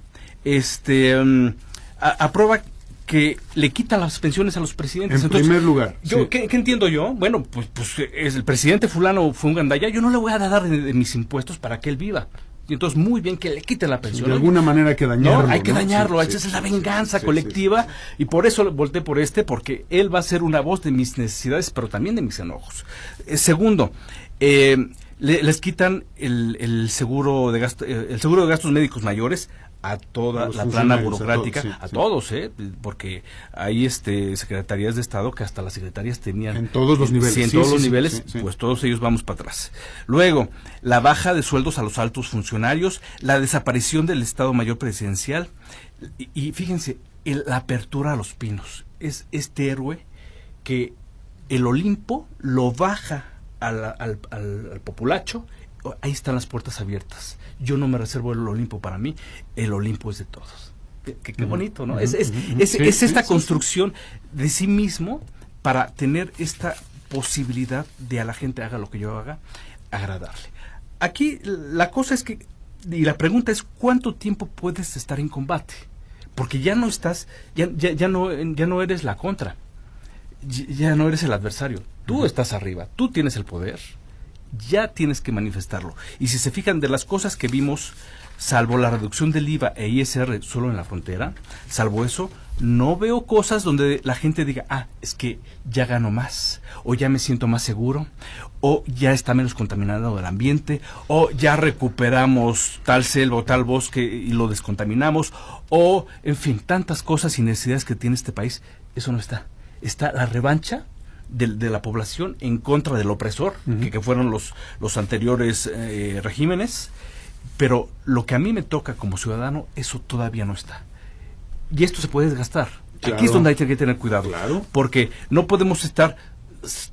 Aprueba que le quita las pensiones a los presidentes. En primer lugar. Sí. ¿Qué entiendo yo? Bueno, pues el presidente fulano fue un gandalla, yo no le voy a dar de mis impuestos para que él viva. Y entonces, muy bien que le quite la pensión. De alguna manera hay que dañarlo. No, hay que dañarlo. Sí, esa es la venganza colectiva. Y por eso volteé por porque él va a ser una voz de mis necesidades, pero también de mis enojos. Segundo, les quitan el seguro de gastos médicos mayores a toda la plana burocrática, a todos, porque hay secretarías de Estado que hasta las secretarias tenían en todos los niveles, en todos los niveles, pues todos ellos vamos para atrás. Luego, la baja de sueldos a los altos funcionarios, la desaparición del Estado Mayor Presidencial, y fíjense, la apertura a los pinos. Es este héroe que el Olimpo lo baja al populacho. Ahí están las puertas abiertas. Yo no me reservo el Olimpo para mí, el Olimpo es de todos. Qué bonito, ¿no? Es esta construcción de sí mismo para tener esta posibilidad de a la gente, haga lo que yo haga, agradarle. Aquí la cosa es que, y la pregunta es, ¿cuánto tiempo puedes estar en combate? Porque ya no estás, ya no eres la contra, ya no eres el adversario. Tú estás arriba, tú tienes el poder. Ya tienes que manifestarlo. Y si se fijan, de las cosas que vimos, salvo la reducción del IVA e ISR solo en la frontera, salvo eso, no veo cosas donde la gente diga, es que ya gano más, o ya me siento más seguro, o ya está menos contaminado el ambiente, o ya recuperamos tal selva o tal bosque y lo descontaminamos, o, en fin, tantas cosas y necesidades que tiene este país. Eso no está. Está la revancha de la población en contra del opresor, que fueron los anteriores regímenes, pero lo que a mí me toca como ciudadano, eso todavía no está. Y esto se puede desgastar. Claro. Aquí es donde hay que tener cuidado, porque no podemos estar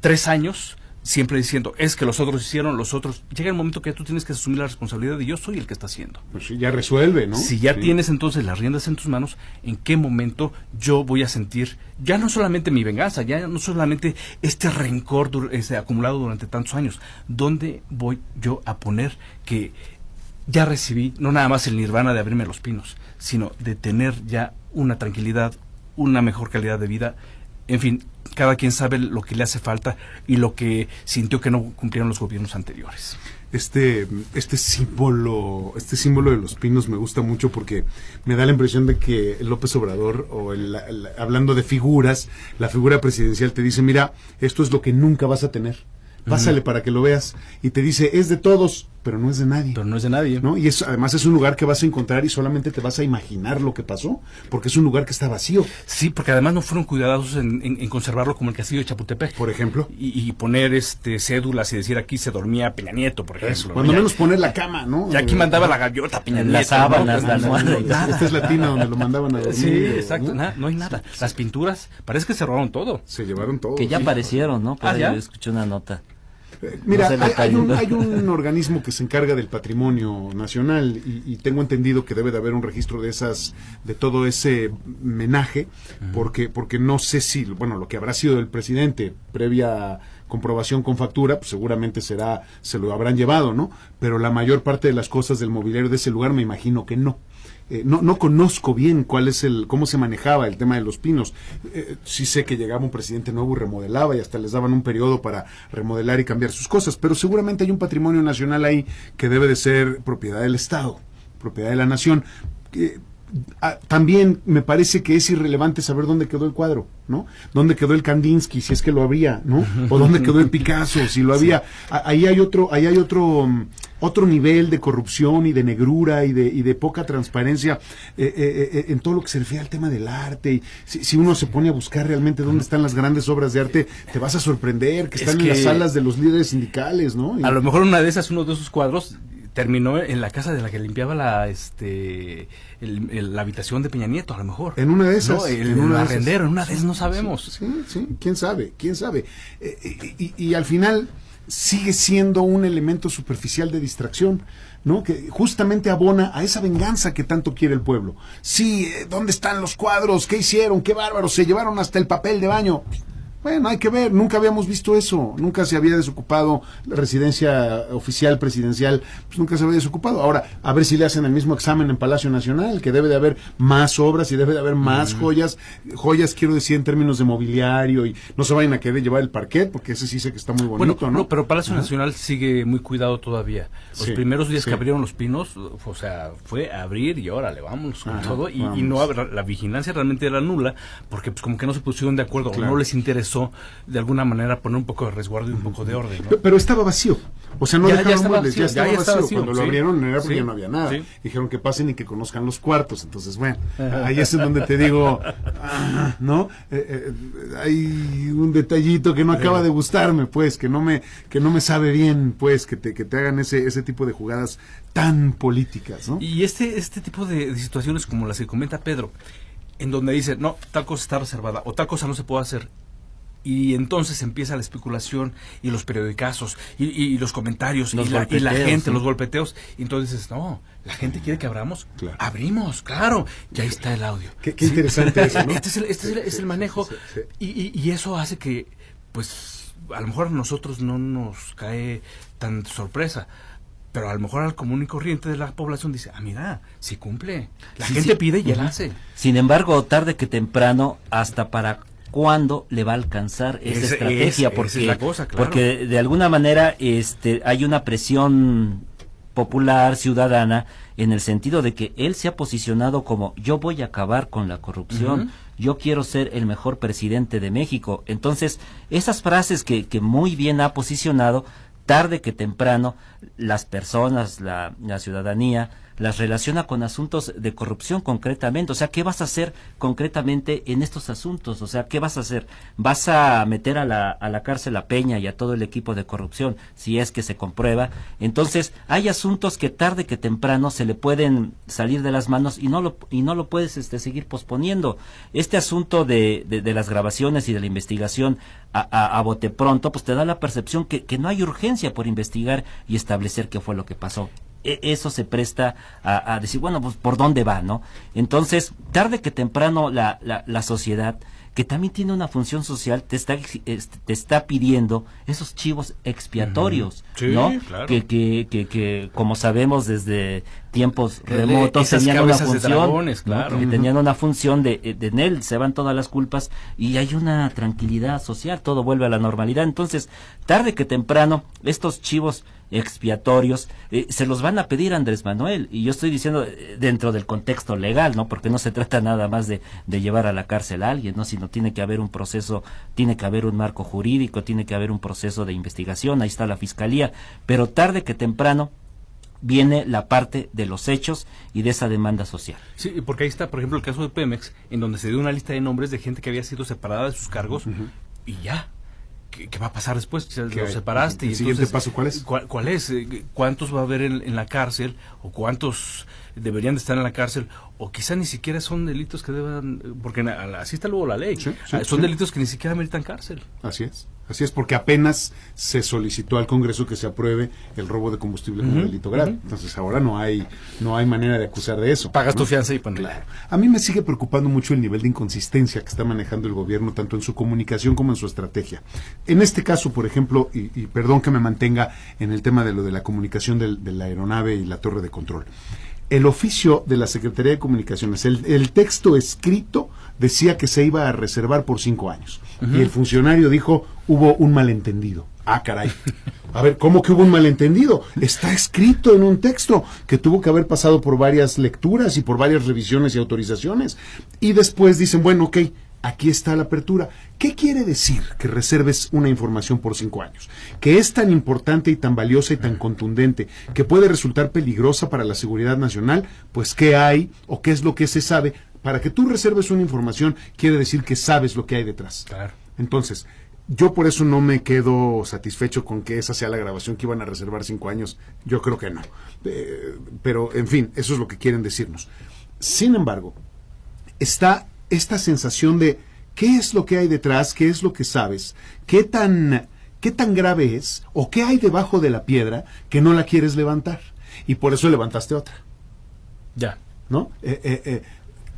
3 años siempre diciendo, es que los otros hicieron, los otros. Llega el momento que tú tienes que asumir la responsabilidad y yo soy el que está haciendo. Pues ya resuelve, ¿no? Si ya tienes entonces las riendas en tus manos, ¿en qué momento yo voy a sentir ya no solamente mi venganza, ya no solamente este rencor acumulado durante tantos años? ¿Dónde voy yo a poner que ya recibí, no nada más el nirvana de abrirme los pinos, sino de tener ya una tranquilidad, una mejor calidad de vida? En fin, cada quien sabe lo que le hace falta y lo que sintió que no cumplieron los gobiernos anteriores. Este símbolo de los pinos me gusta mucho porque me da la impresión de que López Obrador, hablando de figuras, la figura presidencial te dice, mira, esto es lo que nunca vas a tener. Pásale para que lo veas. Y te dice, es de todos, pero no es de nadie. Pero no es de nadie. ¿No? Y además es un lugar que vas a encontrar y solamente te vas a imaginar lo que pasó, porque es un lugar que está vacío. Sí, porque además no fueron cuidadosos en conservarlo como el castillo de Chapultepec. Por ejemplo. Y poner cédulas y decir aquí se dormía Peña Nieto, por ejemplo. Eso, cuando menos poner la cama, ¿no? Y aquí mandaba la gaviota Peña Nieto. Las sábanas, la almohada. Esta es la tina donde lo mandaban a dormir. Sí, exacto. No hay nada. Las pinturas, parece que se robaron todo. Se llevaron todo. Que ya aparecieron, ¿no? Pues ¿ya? yo escuché una nota. Mira, No sé, hay un organismo que se encarga del patrimonio nacional y tengo entendido que debe de haber un registro de todo ese menaje, porque no sé si, bueno, lo que habrá sido del presidente previa comprobación con factura, pues seguramente se lo habrán llevado, ¿no? Pero la mayor parte de las cosas del mobiliario de ese lugar me imagino que no. No conozco bien cómo se manejaba el tema de los pinos. Sí sé que llegaba un presidente nuevo y remodelaba y hasta les daban un periodo para remodelar y cambiar sus cosas, pero seguramente hay un patrimonio nacional ahí que debe de ser propiedad del Estado, propiedad de la nación. También me parece que es irrelevante saber dónde quedó el cuadro, ¿no? Dónde quedó el Kandinsky, si es que lo había, ¿no? O dónde quedó el Picasso, si lo había. Ahí hay otro nivel de corrupción y de negrura y de poca transparencia en todo lo que se refiere al tema del arte. Y si uno se pone a buscar realmente dónde están las grandes obras de arte, te vas a sorprender que están en las salas de los líderes sindicales, ¿no? A lo mejor uno de esos cuadros terminó en la casa de la que limpiaba la habitación de Peña Nieto, a lo mejor. En una de esas. No, en una arrendero, en una de esas no sabemos. Sí, quién sabe. Y al final sigue siendo un elemento superficial de distracción, ¿no? Que justamente abona a esa venganza que tanto quiere el pueblo. Sí, ¿dónde están los cuadros? ¿Qué hicieron? ¡Qué bárbaros! Se llevaron hasta el papel de baño. Bueno, hay que ver, nunca habíamos visto eso, nunca se había desocupado la residencia oficial presidencial, pues nunca se había desocupado. Ahora, a ver si le hacen el mismo examen en Palacio Nacional, que debe de haber más obras y debe de haber más joyas quiero decir en términos de mobiliario, y no se vayan a querer llevar el parquet, porque ese sí sé que está muy bonito, bueno, ¿no? Pero Palacio Nacional sigue muy cuidado todavía. Los primeros días que abrieron los pinos, o sea, fue abrir y órale, vámonos con todo, y no, la vigilancia realmente era nula, porque pues como que no se pusieron de acuerdo, o no les interesó de alguna manera poner un poco de resguardo y un poco de orden, ¿no? Pero estaba vacío, o sea, no dejaron muebles, ya estaba vacío. Cuando lo abrieron era porque ya no había nada. Dijeron que pasen y que conozcan los cuartos, entonces bueno, ahí es en donde te digo, ¿no? Hay un detallito que no acaba de gustarme, pues, que no me sabe bien, pues, que te hagan ese tipo de jugadas tan políticas, ¿no? Y este tipo de situaciones como las que comenta Pedro, en donde dice, no, tal cosa está reservada o tal cosa no se puede hacer. Y entonces empieza la especulación y los periodicazos y los comentarios y la gente, los golpeteos. Y entonces dices, no, la gente quiere que abramos. Claro. Abrimos, claro. Y ahí está el audio. Qué interesante eso, ¿no? Este es el manejo. Sí. Y eso hace que, pues, a lo mejor a nosotros no nos cae tan sorpresa. Pero a lo mejor al común y corriente de la población dice, mira, sí cumple. La gente pide y él hace. Sin embargo, tarde que temprano, hasta para cuándo le va a alcanzar esa estrategia, porque, esa es la cosa, claro. Porque de alguna manera hay una presión popular, ciudadana, en el sentido de que él se ha posicionado como yo voy a acabar con la corrupción, yo quiero ser el mejor presidente de México. Entonces, esas frases que muy bien ha posicionado, tarde que temprano, las personas, la ciudadanía, las relaciona con asuntos de corrupción concretamente. O sea, ¿qué vas a hacer concretamente en estos asuntos? O sea, ¿qué vas a hacer? ¿Vas a meter a la cárcel a Peña y a todo el equipo de corrupción, si es que se comprueba? Entonces, hay asuntos que tarde que temprano se le pueden salir de las manos y no lo puedes seguir posponiendo. Este asunto de las grabaciones y de la investigación a bote pronto, pues te da la percepción que no hay urgencia por investigar y establecer qué fue lo que pasó. Eso se presta a decir, bueno, pues por dónde va, ¿no? Entonces, tarde que temprano la sociedad, que también tiene una función social, te está pidiendo esos chivos expiatorios, ¿no? Claro. Que como sabemos desde tiempos remotos tenían una función, dragones, claro. Que tenían una función de en él se van todas las culpas y hay una tranquilidad social, todo vuelve a la normalidad. Entonces, tarde que temprano, estos chivos expiatorios se los van a pedir a Andrés Manuel, y yo estoy diciendo dentro del contexto legal, ¿no? Porque no se trata nada más de llevar a la cárcel a alguien, ¿no? Sino tiene que haber un proceso, tiene que haber un marco jurídico, tiene que haber un proceso de investigación, ahí está la fiscalía, pero tarde que temprano viene la parte de los hechos y de esa demanda social. Sí, porque ahí está, por ejemplo, el caso de Pemex, en donde se dio una lista de nombres de gente que había sido separada de sus cargos, y ya. ¿Qué va a pasar después? Lo separaste. ¿El siguiente paso cuál es? ¿Cuál es? ¿Cuántos va a haber en la cárcel? ¿O cuántos deberían de estar en la cárcel? O quizá ni siquiera son delitos que deban... Porque así está luego la ley. Son delitos que ni siquiera meritan cárcel. Así es. Así es, porque apenas se solicitó al Congreso que se apruebe el robo de combustible como delito grave. Entonces ahora no hay manera de acusar de eso. Pagas ¿no? tu fianza y pones. Claro. A mí me sigue preocupando mucho el nivel de inconsistencia que está manejando el gobierno, tanto en su comunicación como en su estrategia. En este caso, por ejemplo, y perdón que me mantenga en el tema de lo de la comunicación de la aeronave y la torre de control. El oficio de la Secretaría de Comunicaciones, el texto escrito decía que se iba a reservar por 5 años. Y el funcionario dijo, hubo un malentendido. Ah, caray. A ver, ¿cómo que hubo un malentendido? Está escrito en un texto que tuvo que haber pasado por varias lecturas y por varias revisiones y autorizaciones. Y después dicen, bueno, ok, aquí está la apertura. ¿Qué quiere decir que reserves una información por 5 años? Que es tan importante y tan valiosa y tan contundente que puede resultar peligrosa para la seguridad nacional. Pues, ¿qué hay o qué es lo que se sabe? Para que tú reserves una información, quiere decir que sabes lo que hay detrás. Claro. Entonces, yo por eso no me quedo satisfecho con que esa sea la grabación que iban a reservar 5 años. Yo creo que no. Pero, en fin, eso es lo que quieren decirnos. Sin embargo, está esta sensación de qué es lo que hay detrás, qué es lo que sabes, qué tan grave es o qué hay debajo de la piedra que no la quieres levantar. Y por eso levantaste otra. Ya. ¿No?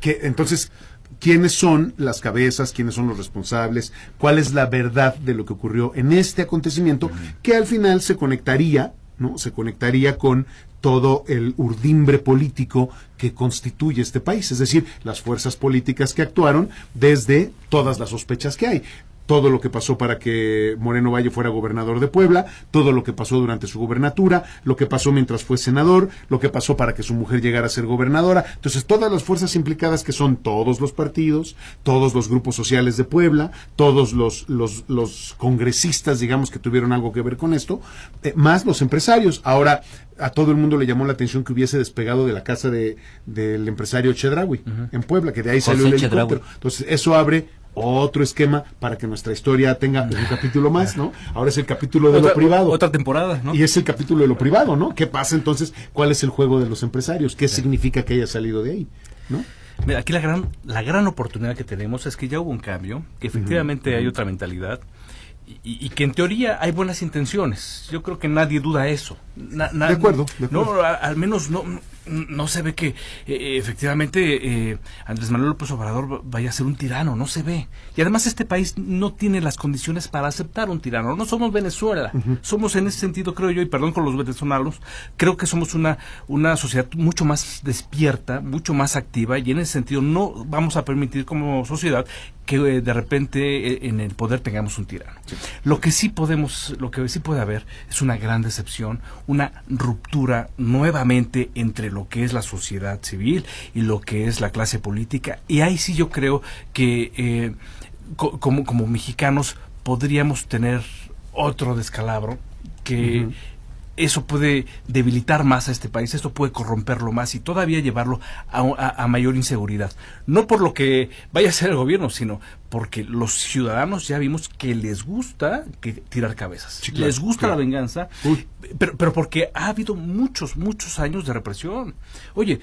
Entonces, ¿quiénes son las cabezas? ¿Quiénes son los responsables? ¿Cuál es la verdad de lo que ocurrió en este acontecimiento? Que al final se conectaría, ¿no? Se conectaría con todo el urdimbre político que constituye este país, es decir, las fuerzas políticas que actuaron desde todas las sospechas que hay. Todo lo que pasó para que Moreno Valle fuera gobernador de Puebla, todo lo que pasó durante su gobernatura, lo que pasó mientras fue senador, lo que pasó para que su mujer llegara a ser gobernadora. Entonces, todas las fuerzas implicadas, que son todos los partidos, todos los grupos sociales de Puebla, todos los congresistas, digamos, que tuvieron algo que ver con esto, más los empresarios. Ahora, a todo el mundo le llamó la atención que hubiese despegado de la casa del empresario Chedraui, en Puebla, que de ahí salió el helicóptero. Entonces, eso abre otro esquema para que nuestra historia tenga un capítulo más, ¿no? Ahora es el capítulo de lo privado. Otra temporada, ¿no? Y es el capítulo de lo privado, ¿no? ¿Qué pasa entonces? ¿Cuál es el juego de los empresarios? ¿Qué significa que haya salido de ahí? ¿No? Mira, aquí la gran oportunidad que tenemos es que ya hubo un cambio, que efectivamente hay otra mentalidad y que en teoría hay buenas intenciones. Yo creo que nadie duda eso. De acuerdo. No, al menos no se ve que efectivamente Andrés Manuel López Obrador vaya a ser un tirano, no se ve. Y además este país no tiene las condiciones para aceptar un tirano. No somos Venezuela. Somos en ese sentido, creo yo, y perdón con los venezolanos, creo que somos una sociedad mucho más despierta, mucho más activa, y en ese sentido no vamos a permitir como sociedad que de repente en el poder tengamos un tirano. Sí. Lo que sí puede haber es una gran decepción, una ruptura nuevamente entre lo que es la sociedad civil y lo que es la clase política, y ahí sí yo creo que como mexicanos podríamos tener otro descalabro que eso puede debilitar más a este país, esto puede corromperlo más y todavía llevarlo a mayor inseguridad. No por lo que vaya a ser el gobierno, sino porque los ciudadanos ya vimos que les gusta tirar cabezas. Sí, claro, les gusta la venganza, pero porque ha habido muchos años de represión. Oye,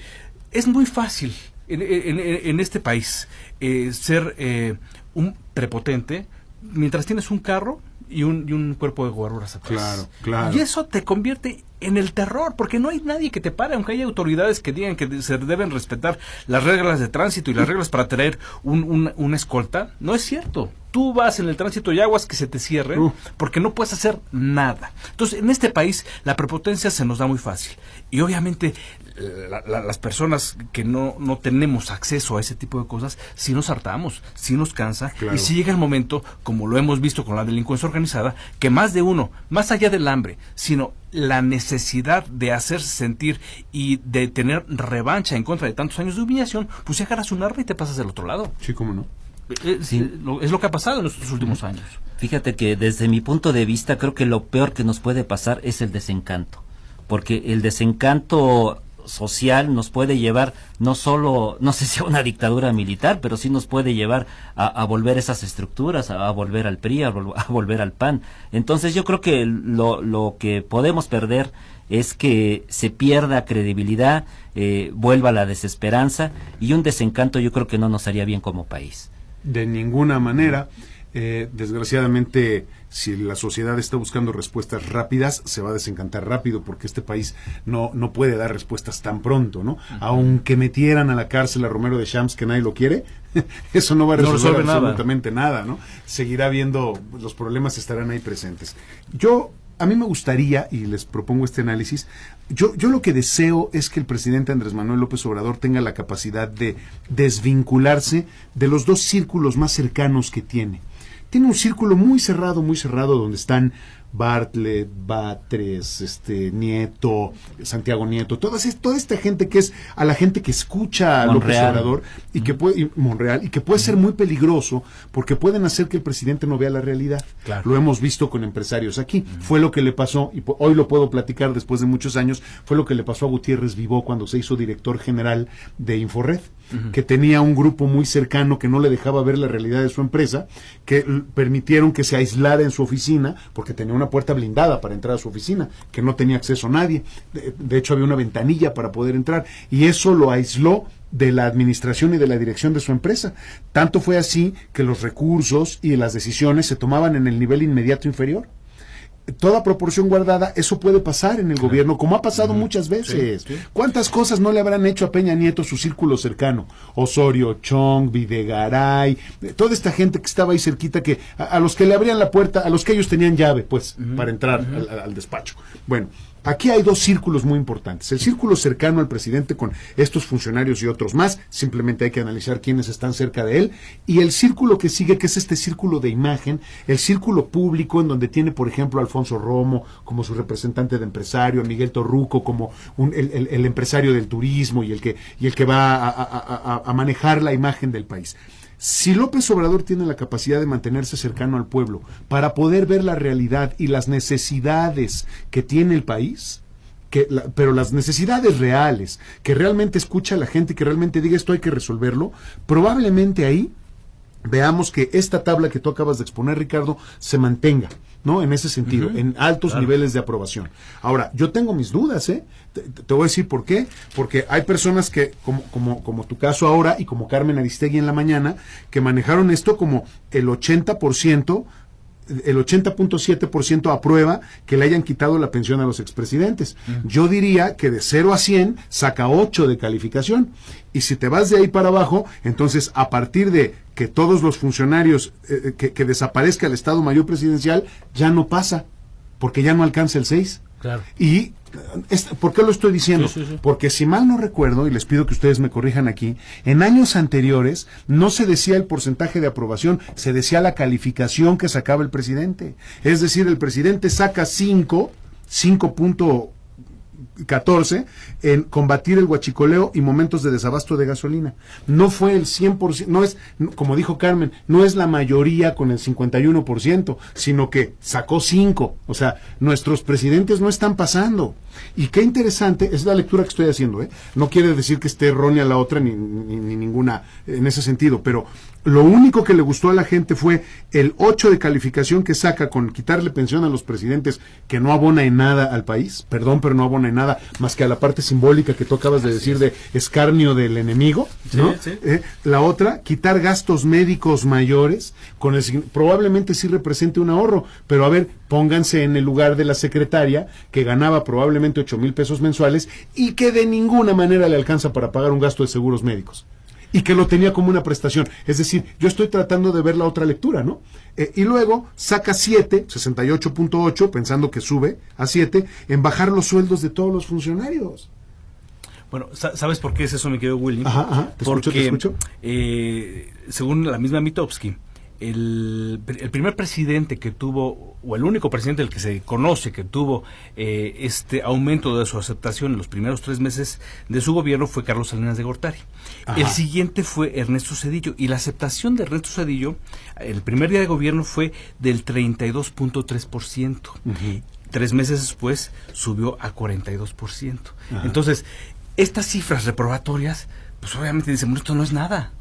es muy fácil en este país ser un prepotente mientras tienes un carro y un cuerpo de guaruras atrás. Claro. Y eso te convierte en el terror, porque no hay nadie que te pare, aunque haya autoridades que digan que se deben respetar las reglas de tránsito y las reglas para traer una escolta. No es cierto. Tú vas en el tránsito y aguas que se te cierren porque no puedes hacer nada. Entonces, en este país la prepotencia se nos da muy fácil. Y obviamente las personas que no tenemos acceso a ese tipo de cosas, sí nos hartamos, sí nos cansa. Claro. Y sí llega el momento, como lo hemos visto con la delincuencia organizada, que más de uno, más allá del hambre, sino la necesidad de hacerse sentir y de tener revancha en contra de tantos años de humillación, pues ya agarras un arma y te pasas del otro lado. Sí, cómo no. Sí. Es lo que ha pasado en estos últimos años. Fíjate que desde mi punto de vista creo que lo peor que nos puede pasar es el desencanto, porque el desencanto social nos puede llevar no solo, no sé si a una dictadura militar, pero sí nos puede llevar a volver esas estructuras, a volver al PRI, a volver al PAN. Entonces yo creo que lo que podemos perder es que se pierda credibilidad, vuelva la desesperanza, y un desencanto yo creo que no nos haría bien como país. De ninguna manera. Desgraciadamente, si la sociedad está buscando respuestas rápidas, se va a desencantar rápido, porque este país no puede dar respuestas tan pronto, ¿no? Aunque metieran a la cárcel a Romero de Champs, que nadie lo quiere, eso no va a resolver absolutamente nada, ¿no? Seguirá habiendo, los problemas estarán ahí presentes. A mí me gustaría, y les propongo este análisis, yo lo que deseo es que el presidente Andrés Manuel López Obrador tenga la capacidad de desvincularse de los dos círculos más cercanos que tiene. Tiene un círculo muy cerrado, donde están Bartlett, Batres, Nieto, Santiago Nieto, toda esta gente que es a la gente que escucha a López Obrador y que puede, Monreal, y que puede ser muy peligroso porque pueden hacer que el presidente no vea la realidad. Claro. Lo hemos visto con empresarios aquí. Fue lo que le pasó, y hoy lo puedo platicar después de muchos años, fue lo que le pasó a Gutiérrez Vivó cuando se hizo director general de Inforred, que tenía un grupo muy cercano que no le dejaba ver la realidad de su empresa, que permitieron que se aislara en su oficina, porque tenía una puerta blindada para entrar a su oficina, que no tenía acceso a nadie. De hecho, había una ventanilla para poder entrar, y eso lo aisló de la administración y de la dirección de su empresa. Tanto fue así que los recursos y las decisiones se tomaban en el nivel inmediato inferior. Toda proporción guardada, eso puede pasar en el gobierno, como ha pasado muchas veces. Sí. ¿Cuántas cosas no le habrán hecho a Peña Nieto su círculo cercano? Osorio Chong, Videgaray, toda esta gente que estaba ahí cerquita, que a los que le abrían la puerta, a los que ellos tenían llave, pues, para entrar al despacho. Bueno, aquí hay dos círculos muy importantes. El círculo cercano al presidente, con estos funcionarios y otros más, simplemente hay que analizar quiénes están cerca de él, y el círculo que sigue, que es este círculo de imagen, el círculo público, en donde tiene, por ejemplo, a Alfonso Romo como su representante de empresario, a Miguel Torruco como el empresario del turismo y el que va a manejar la imagen del país. Si López Obrador tiene la capacidad de mantenerse cercano al pueblo para poder ver la realidad y las necesidades que tiene el país, pero las necesidades reales, que realmente escucha a la gente, que realmente diga esto hay que resolverlo, probablemente ahí veamos que esta tabla que tú acabas de exponer, Ricardo, se mantenga, ¿no? En ese sentido, en altos niveles de aprobación. Ahora, yo tengo mis dudas, Te voy a decir por qué. Porque hay personas que, como tu caso ahora, y como Carmen Aristegui en la mañana, que manejaron esto como el 80%, el 80.7% aprueba que le hayan quitado la pensión a los expresidentes. Yo diría que de 0 a 100 saca 8 de calificación. Y si te vas de ahí para abajo, entonces a partir de que todos los funcionarios, que desaparezca el Estado Mayor Presidencial, ya no pasa, porque ya no alcanza el 6. Claro. Y ¿por qué lo estoy diciendo? Sí. Porque si mal no recuerdo, y les pido que ustedes me corrijan aquí, en años anteriores no se decía el porcentaje de aprobación, se decía la calificación que sacaba el presidente. Es decir, el presidente saca 5.14 en combatir el huachicoleo y momentos de desabasto de gasolina. No fue el 100%, no es, como dijo Carmen, no es la mayoría con el 51%, sino que sacó 5. O sea, nuestros presidentes no están pasando. Y qué interesante, es la lectura que estoy haciendo, no quiere decir que esté errónea la otra ni ninguna en ese sentido, pero lo único que le gustó a la gente fue el 8 de calificación que saca con quitarle pensión a los presidentes, que no abona en nada al país, perdón, pero no abona en nada más que a la parte simbólica que tú acabas de decir de escarnio del enemigo, ¿no? Sí. La otra, quitar gastos médicos mayores, probablemente sí represente un ahorro, pero a ver, pónganse en el lugar de la secretaria que ganaba probablemente 8,000 pesos mensuales y que de ninguna manera le alcanza para pagar un gasto de seguros médicos. Y que lo tenía como una prestación. Es decir, yo estoy tratando de ver la otra lectura, ¿no? Y luego saca 68.8, pensando que sube a 7, en bajar los sueldos de todos los funcionarios. Bueno, ¿sabes por qué es eso, mi querido Willy? Ajá, te escucho. Según la misma Mitofsky, el primer presidente que tuvo, o el único presidente del que se conoce que tuvo este aumento de su aceptación en los primeros 3 meses de su gobierno fue Carlos Salinas de Gortari. Ajá. El siguiente fue Ernesto Zedillo, y la aceptación de Ernesto Zedillo el primer día de gobierno fue del 32.3%. 3 meses después subió a 42%. Ajá. Entonces, estas cifras reprobatorias, pues obviamente dicen, esto no es nada.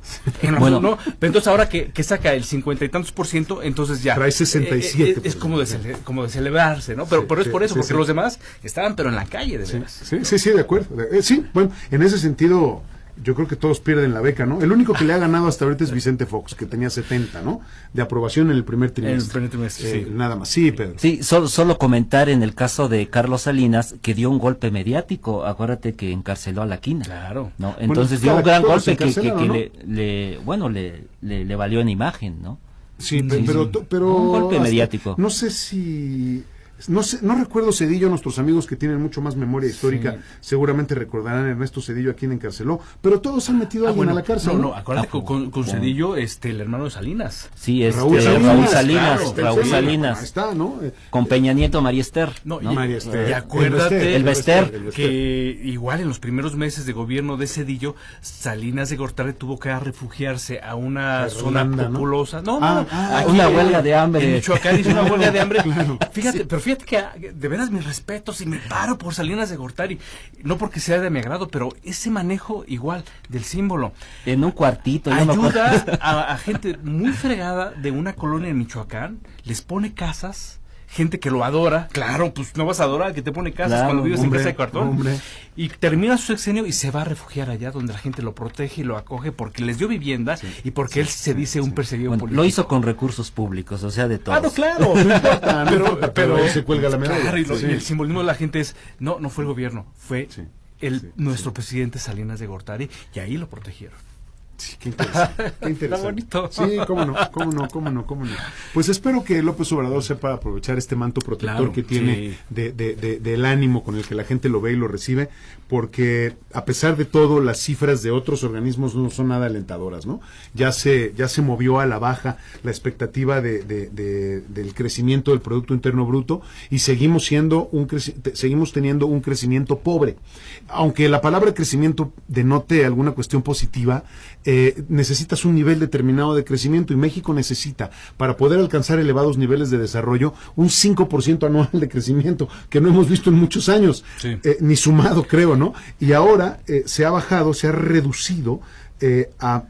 Bueno, no, pero entonces ahora que saca el 50 y tantos %, entonces ya trae 67. Es como de celebrarse, ¿no? Pero es por eso, porque los demás estaban pero en la calle, de veras. Sí, de acuerdo. Sí, bueno, en ese sentido, yo creo que todos pierden la beca, ¿no? El único que le ha ganado hasta ahorita es Vicente Fox, que tenía 70, ¿no? De aprobación en el primer trimestre. Sí. Nada más. Sí, Pedro. Sí, solo comentar en el caso de Carlos Salinas, que dio un golpe mediático. Acuérdate que encarceló a la Quina. Claro. ¿no? Entonces Bueno, dio un gran todos golpe que encarcelaron, le valió en imagen, ¿no? Sí, Sí, pero un golpe hasta- mediático. No sé si... No recuerdo Cedillo, nuestros amigos que tienen mucho más memoria histórica, seguramente recordarán a Ernesto Cedillo a quien encarceló, pero todos han metido a alguien a la cárcel, ¿no? Acuérdate con Cedillo, el hermano de Salinas. Sí, Raúl Raúl Salinas, Salinas, claro, Raúl sí, Salinas. ahí está, ¿no? Con Peña Nieto, María Esther. No, ¿no? María Esther. Y acuérdate el Bester. que igual en los primeros meses de gobierno de Cedillo, Salinas de Gortari tuvo que refugiarse a una zona Irlanda, ¿no? populosa. No, Aquí una huelga de hambre. En Michoacán hizo una huelga de hambre. Pero fíjate que de veras mis respetos y me paro por Salinas de Gortari. No porque sea de mi agrado, pero ese manejo igual del símbolo En un cuartito. yo me acuerdo. ayuda a gente muy fregada de una colonia en Michoacán, les pone casas, gente que lo adora, claro, pues no vas a adorar al que te pone casas Claro, cuando vives hombre, en casa de cartón, hombre. y termina su sexenio y se va a refugiar allá donde la gente lo protege y lo acoge porque les dio vivienda y porque él se dice un perseguido Bueno, político. lo hizo con recursos públicos, o sea, de todo. Ah, no, claro, no importa, pero ahí se cuelga la medalla. claro, y Sí. el simbolismo de la gente es, no fue el gobierno, fue Sí. nuestro presidente Salinas de Gortari, y ahí lo protegieron. Sí, qué interesante. Qué interesante. Está bonito. Sí, cómo no. Pues espero que López Obrador sepa aprovechar este manto protector Claro, que tiene sí. del ánimo con el que la gente lo ve y lo recibe, porque a pesar de todo, las cifras de otros organismos no son nada alentadoras, ¿no? Ya se movió a la baja la expectativa del crecimiento del Producto Interno Bruto y seguimos teniendo un crecimiento pobre. Aunque la palabra crecimiento denote alguna cuestión positiva, necesitas un nivel determinado de crecimiento y México necesita, para poder alcanzar elevados niveles de desarrollo, un 5% anual de crecimiento, que no hemos visto en muchos años, Sí. ni sumado, creo, ¿no? Y ahora se ha reducido a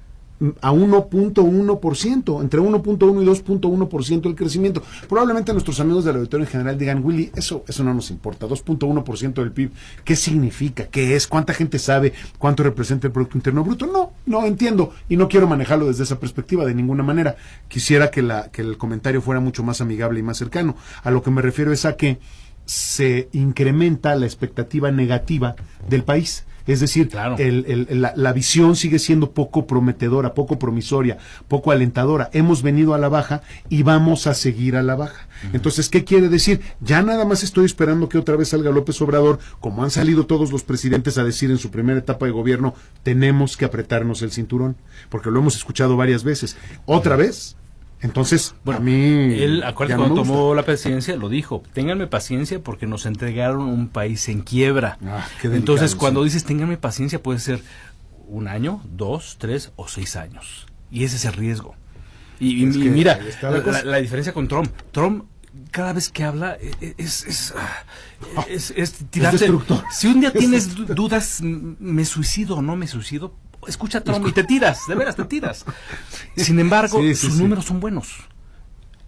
1.1%, entre 1.1 y 2.1% el crecimiento. Probablemente nuestros amigos del auditorio en general digan, Willy, eso no nos importa, 2.1% del PIB, ¿qué significa? ¿Qué es? ¿Cuánta gente sabe cuánto representa el Producto Interno Bruto? No entiendo y no quiero manejarlo desde esa perspectiva de ninguna manera. Quisiera que el comentario fuera mucho más amigable y más cercano. A lo que me refiero es a que se incrementa la expectativa negativa del país. Es decir, Claro. la visión sigue siendo poco prometedora, poco promisoria, poco alentadora. Hemos venido a la baja y vamos a seguir a la baja. Entonces, ¿qué quiere decir? Ya nada más estoy esperando que otra vez salga López Obrador, como han salido todos los presidentes a decir en su primera etapa de gobierno, tenemos que apretarnos el cinturón, porque lo hemos escuchado varias veces. ¿Otra vez? Entonces, Bueno, a mí él, ya acuérdate, no me cuando gusta. tomó la presidencia, lo dijo, ténganme paciencia porque nos entregaron un país en quiebra. Qué delicado, Entonces, sí. cuando dices ténganme paciencia, puede ser 1 año, 2, 3 o 6 años. Y ese es el riesgo. Y Es que mira, ahí está la cosa. la diferencia con Trump. Trump, cada vez que habla, es tirarte. destructor. Si un día tienes dudas, ¿me suicido o no me suicido? Escucha a Trump y te tiras, de veras te tiras. Sin embargo, Sí, sus sí. números son buenos.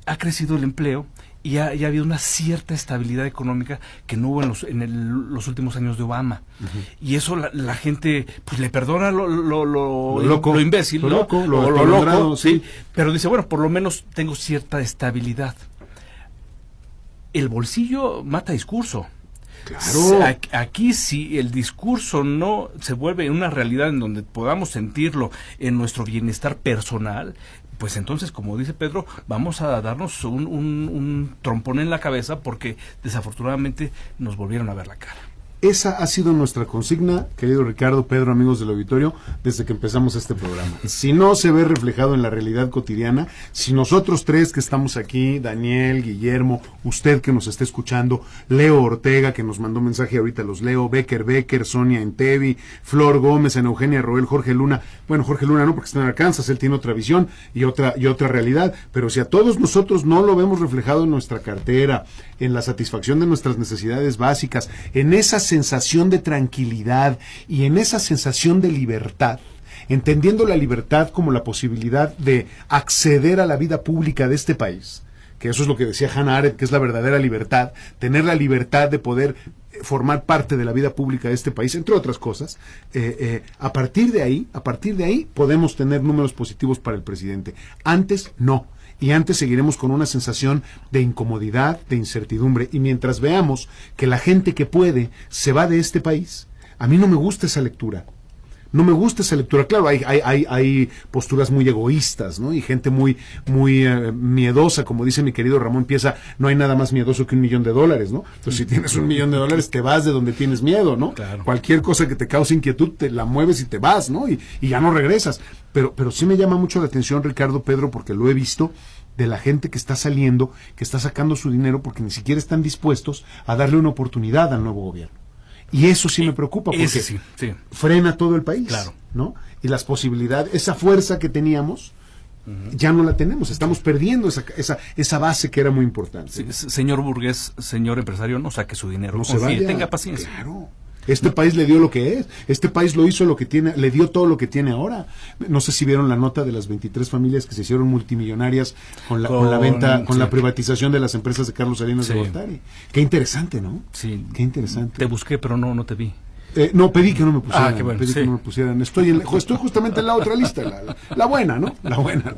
Ha crecido el empleo y ha habido una cierta estabilidad económica que no hubo en los últimos años de Obama. Y eso la gente pues le perdona lo loco, lo imbécil, lo ¿no? loco, O lo lo atolondrado, loco, sí. sí. Pero dice, bueno, por lo menos tengo cierta estabilidad. El bolsillo mata discurso. Claro. Aquí si el discurso no se vuelve una realidad en donde podamos sentirlo en nuestro bienestar personal, pues entonces, como dice Pedro, vamos a darnos un trompón en la cabeza porque desafortunadamente nos volvieron a ver la cara. Esa ha sido nuestra consigna, querido Ricardo, Pedro, amigos del auditorio, desde que empezamos este programa. Si no se ve reflejado en la realidad cotidiana, si nosotros tres que estamos aquí, Daniel, Guillermo, usted que nos está escuchando, Leo Ortega, que nos mandó mensaje ahorita, los leo, Becker, Sonia Entevi, Flor Gómez, Ana Eugenia Roel, Jorge Luna, bueno, Jorge Luna no, porque está en Arkansas, él tiene otra visión y otra realidad, pero si a todos nosotros no lo vemos reflejado en nuestra cartera, en la satisfacción de nuestras necesidades básicas, en esa sensación de tranquilidad y en esa sensación de libertad, entendiendo la libertad como la posibilidad de acceder a la vida pública de este país, que eso es lo que decía Hannah Arendt, que es la verdadera libertad, tener la libertad de poder formar parte de la vida pública de este país, entre otras cosas, a partir de ahí podemos tener números positivos para el presidente. Antes, no. Y antes seguiremos con una sensación de incomodidad, de incertidumbre. Y mientras veamos que la gente que puede se va de este país, a mí no me gusta esa lectura. No me gusta esa lectura. Claro, hay posturas muy egoístas, ¿no? Y gente muy miedosa, como dice mi querido Ramón Pieza, no hay nada más miedoso que $1,000,000, ¿no? Entonces, si tienes $1,000,000, te vas de donde tienes miedo, ¿no? Claro. Cualquier cosa que te cause inquietud, te la mueves y te vas, ¿no? Y ya no regresas. Pero sí me llama mucho la atención, Ricardo, Pedro, porque lo he visto, de la gente que está saliendo, que está sacando su dinero, porque ni siquiera están dispuestos a darle una oportunidad al nuevo gobierno. Y eso sí me preocupa, porque sí. frena todo el país, claro, ¿no? Y las posibilidades, esa fuerza que teníamos, ya no la tenemos. Estamos perdiendo esa base que era muy importante. Sí, señor burgués, señor empresario, no saque su dinero, no se vaya, tenga paciencia. Claro. Este país le dio lo que es, este país lo hizo lo que tiene, le dio todo lo que tiene ahora. No sé si vieron la nota de las 23 familias que se hicieron multimillonarias con la venta, con la privatización de las empresas de Carlos Salinas de Gortari. Qué interesante, ¿no? Sí. Qué interesante. Te busqué, pero no te vi. No, pedí que no me pusieran. Qué bueno, pedí que no me pusieran. Estoy justamente en la otra lista, la buena, ¿no? La buena.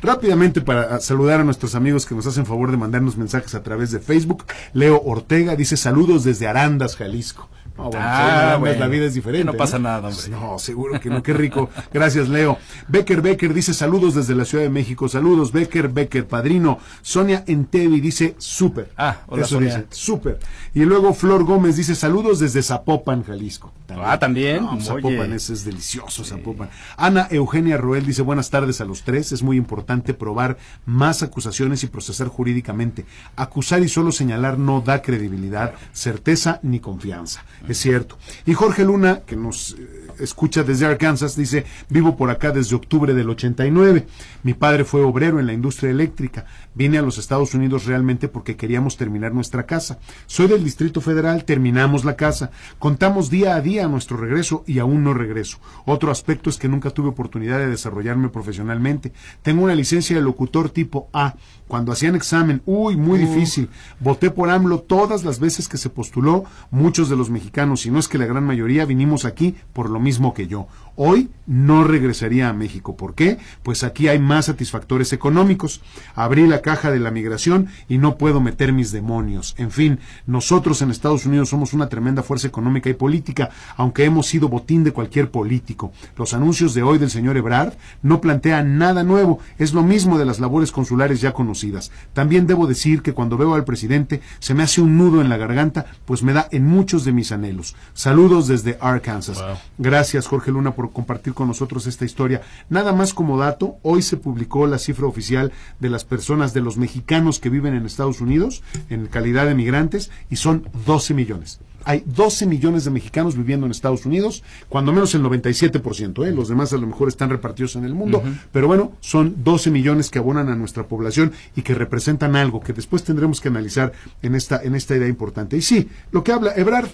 Rápidamente, para saludar a nuestros amigos que nos hacen favor de mandarnos mensajes a través de Facebook. Leo Ortega dice: saludos desde Arandas, Jalisco. No, bueno, la vida es diferente. No pasa nada, hombre. No, seguro que no, qué rico. Gracias, Leo. Becker dice: saludos desde la Ciudad de México. Saludos, Becker, padrino. Sonia Entevi dice: súper. Hola, eso Sonia. dice, súper. Y luego Flor Gómez dice: saludos desde Zapopan, Jalisco. También. No, Zapopan es delicioso, sí. Zapopan. Ana Eugenia Roel dice: buenas tardes a los tres. Es muy importante probar más acusaciones y procesar jurídicamente. Acusar y solo señalar no da credibilidad, certeza ni confianza. Es cierto. Y Jorge Luna, que nos escucha desde Arkansas, dice: vivo por acá desde octubre del 89. Mi padre fue obrero en la industria eléctrica. Vine a los Estados Unidos realmente porque queríamos terminar nuestra casa. Soy del Distrito Federal, terminamos la casa. Contamos día a día nuestro regreso y aún no regreso. Otro aspecto es que nunca tuve oportunidad de desarrollarme profesionalmente. Tengo una licencia de locutor tipo A. Cuando hacían examen, muy difícil. Voté por AMLO todas las veces que se postuló. Muchos de los mexicanos, si no es que la gran mayoría, vinimos aquí por lo mismo que yo. Hoy no regresaría a México. ¿Por qué? Pues aquí hay más satisfactores económicos. Abrí la caja de la migración y no puedo meter mis demonios. En fin, nosotros en Estados Unidos somos una tremenda fuerza económica y política, aunque hemos sido botín de cualquier político. Los anuncios de hoy del señor Ebrard no plantean nada nuevo. Es lo mismo de las labores consulares ya conocidas. También debo decir que cuando veo al presidente se me hace un nudo en la garganta, pues me da en muchos de mis anhelos. Saludos desde Arkansas. Wow. Gracias, Jorge Luna, por compartir con nosotros esta historia. Nada más como dato, hoy se publicó la cifra oficial de las personas, de los mexicanos que viven en Estados Unidos en calidad de migrantes, y son 12 millones. Hay 12 millones de mexicanos viviendo en Estados Unidos, cuando menos el 97%, los demás a lo mejor están repartidos en el mundo, pero bueno, son 12 millones que abonan a nuestra población y que representan algo que después tendremos que analizar en esta idea importante. Y sí, lo que habla Ebrard,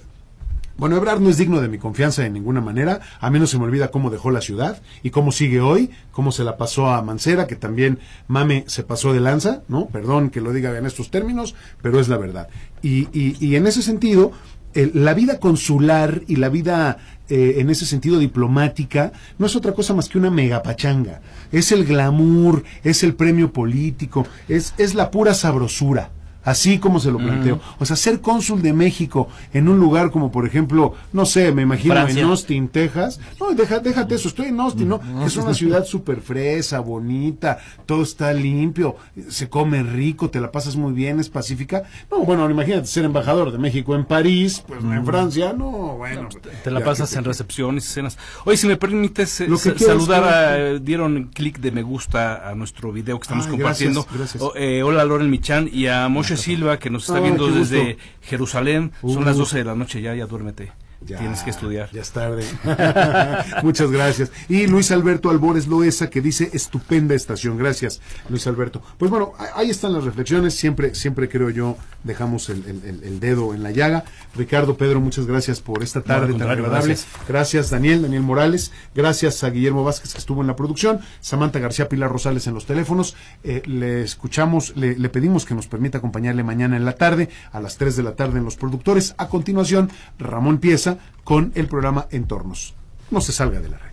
bueno, Ebrard no es digno de mi confianza de ninguna manera. A mí no se me olvida cómo dejó la ciudad y cómo sigue hoy, cómo se la pasó a Mancera, que también Mame se pasó de lanza, ¿no? Perdón que lo diga en estos términos, pero es la verdad. Y en ese sentido, la vida consular y la vida en ese sentido diplomática no es otra cosa más que una megapachanga. Es el glamour, es el premio político, es la pura sabrosura. Así como se lo planteo. O sea, ser cónsul de México en un lugar como, por ejemplo, no sé, me imagino Francia. En Austin, Texas. No, déjate eso, estoy en Austin, ¿no? Es una ciudad súper fresa, bonita, todo está limpio, se come rico, te la pasas muy bien, es pacífica. No, bueno, imagínate ser embajador de México en París, pues en Francia, no, bueno. Te la pasas en recepciones, cenas. Oye, si me permites saludar, dieron clic de me gusta a nuestro video que estamos compartiendo. Gracias. Hola, Loren Michan y a Moshe Silva, que nos está viendo desde Jerusalén. Son las 12 de la noche, ya duérmete. tienes que estudiar. Ya es tarde. Muchas gracias. Y Luis Alberto Albores Loesa, que dice estupenda estación. Gracias, Luis Alberto. Pues bueno, ahí están las reflexiones. Siempre creo yo, dejamos el dedo en la llaga. Ricardo, Pedro, muchas gracias por esta tarde tan agradable. Gracias, Daniel Morales. Gracias a Guillermo Vázquez, que estuvo en la producción. Samantha García, Pilar Rosales en los teléfonos. Le escuchamos, le pedimos que nos permita acompañarle mañana en la tarde, a las 3 de la tarde en Los Productores. A continuación, Ramón Pieza con el programa Entornos. No se salga de la red.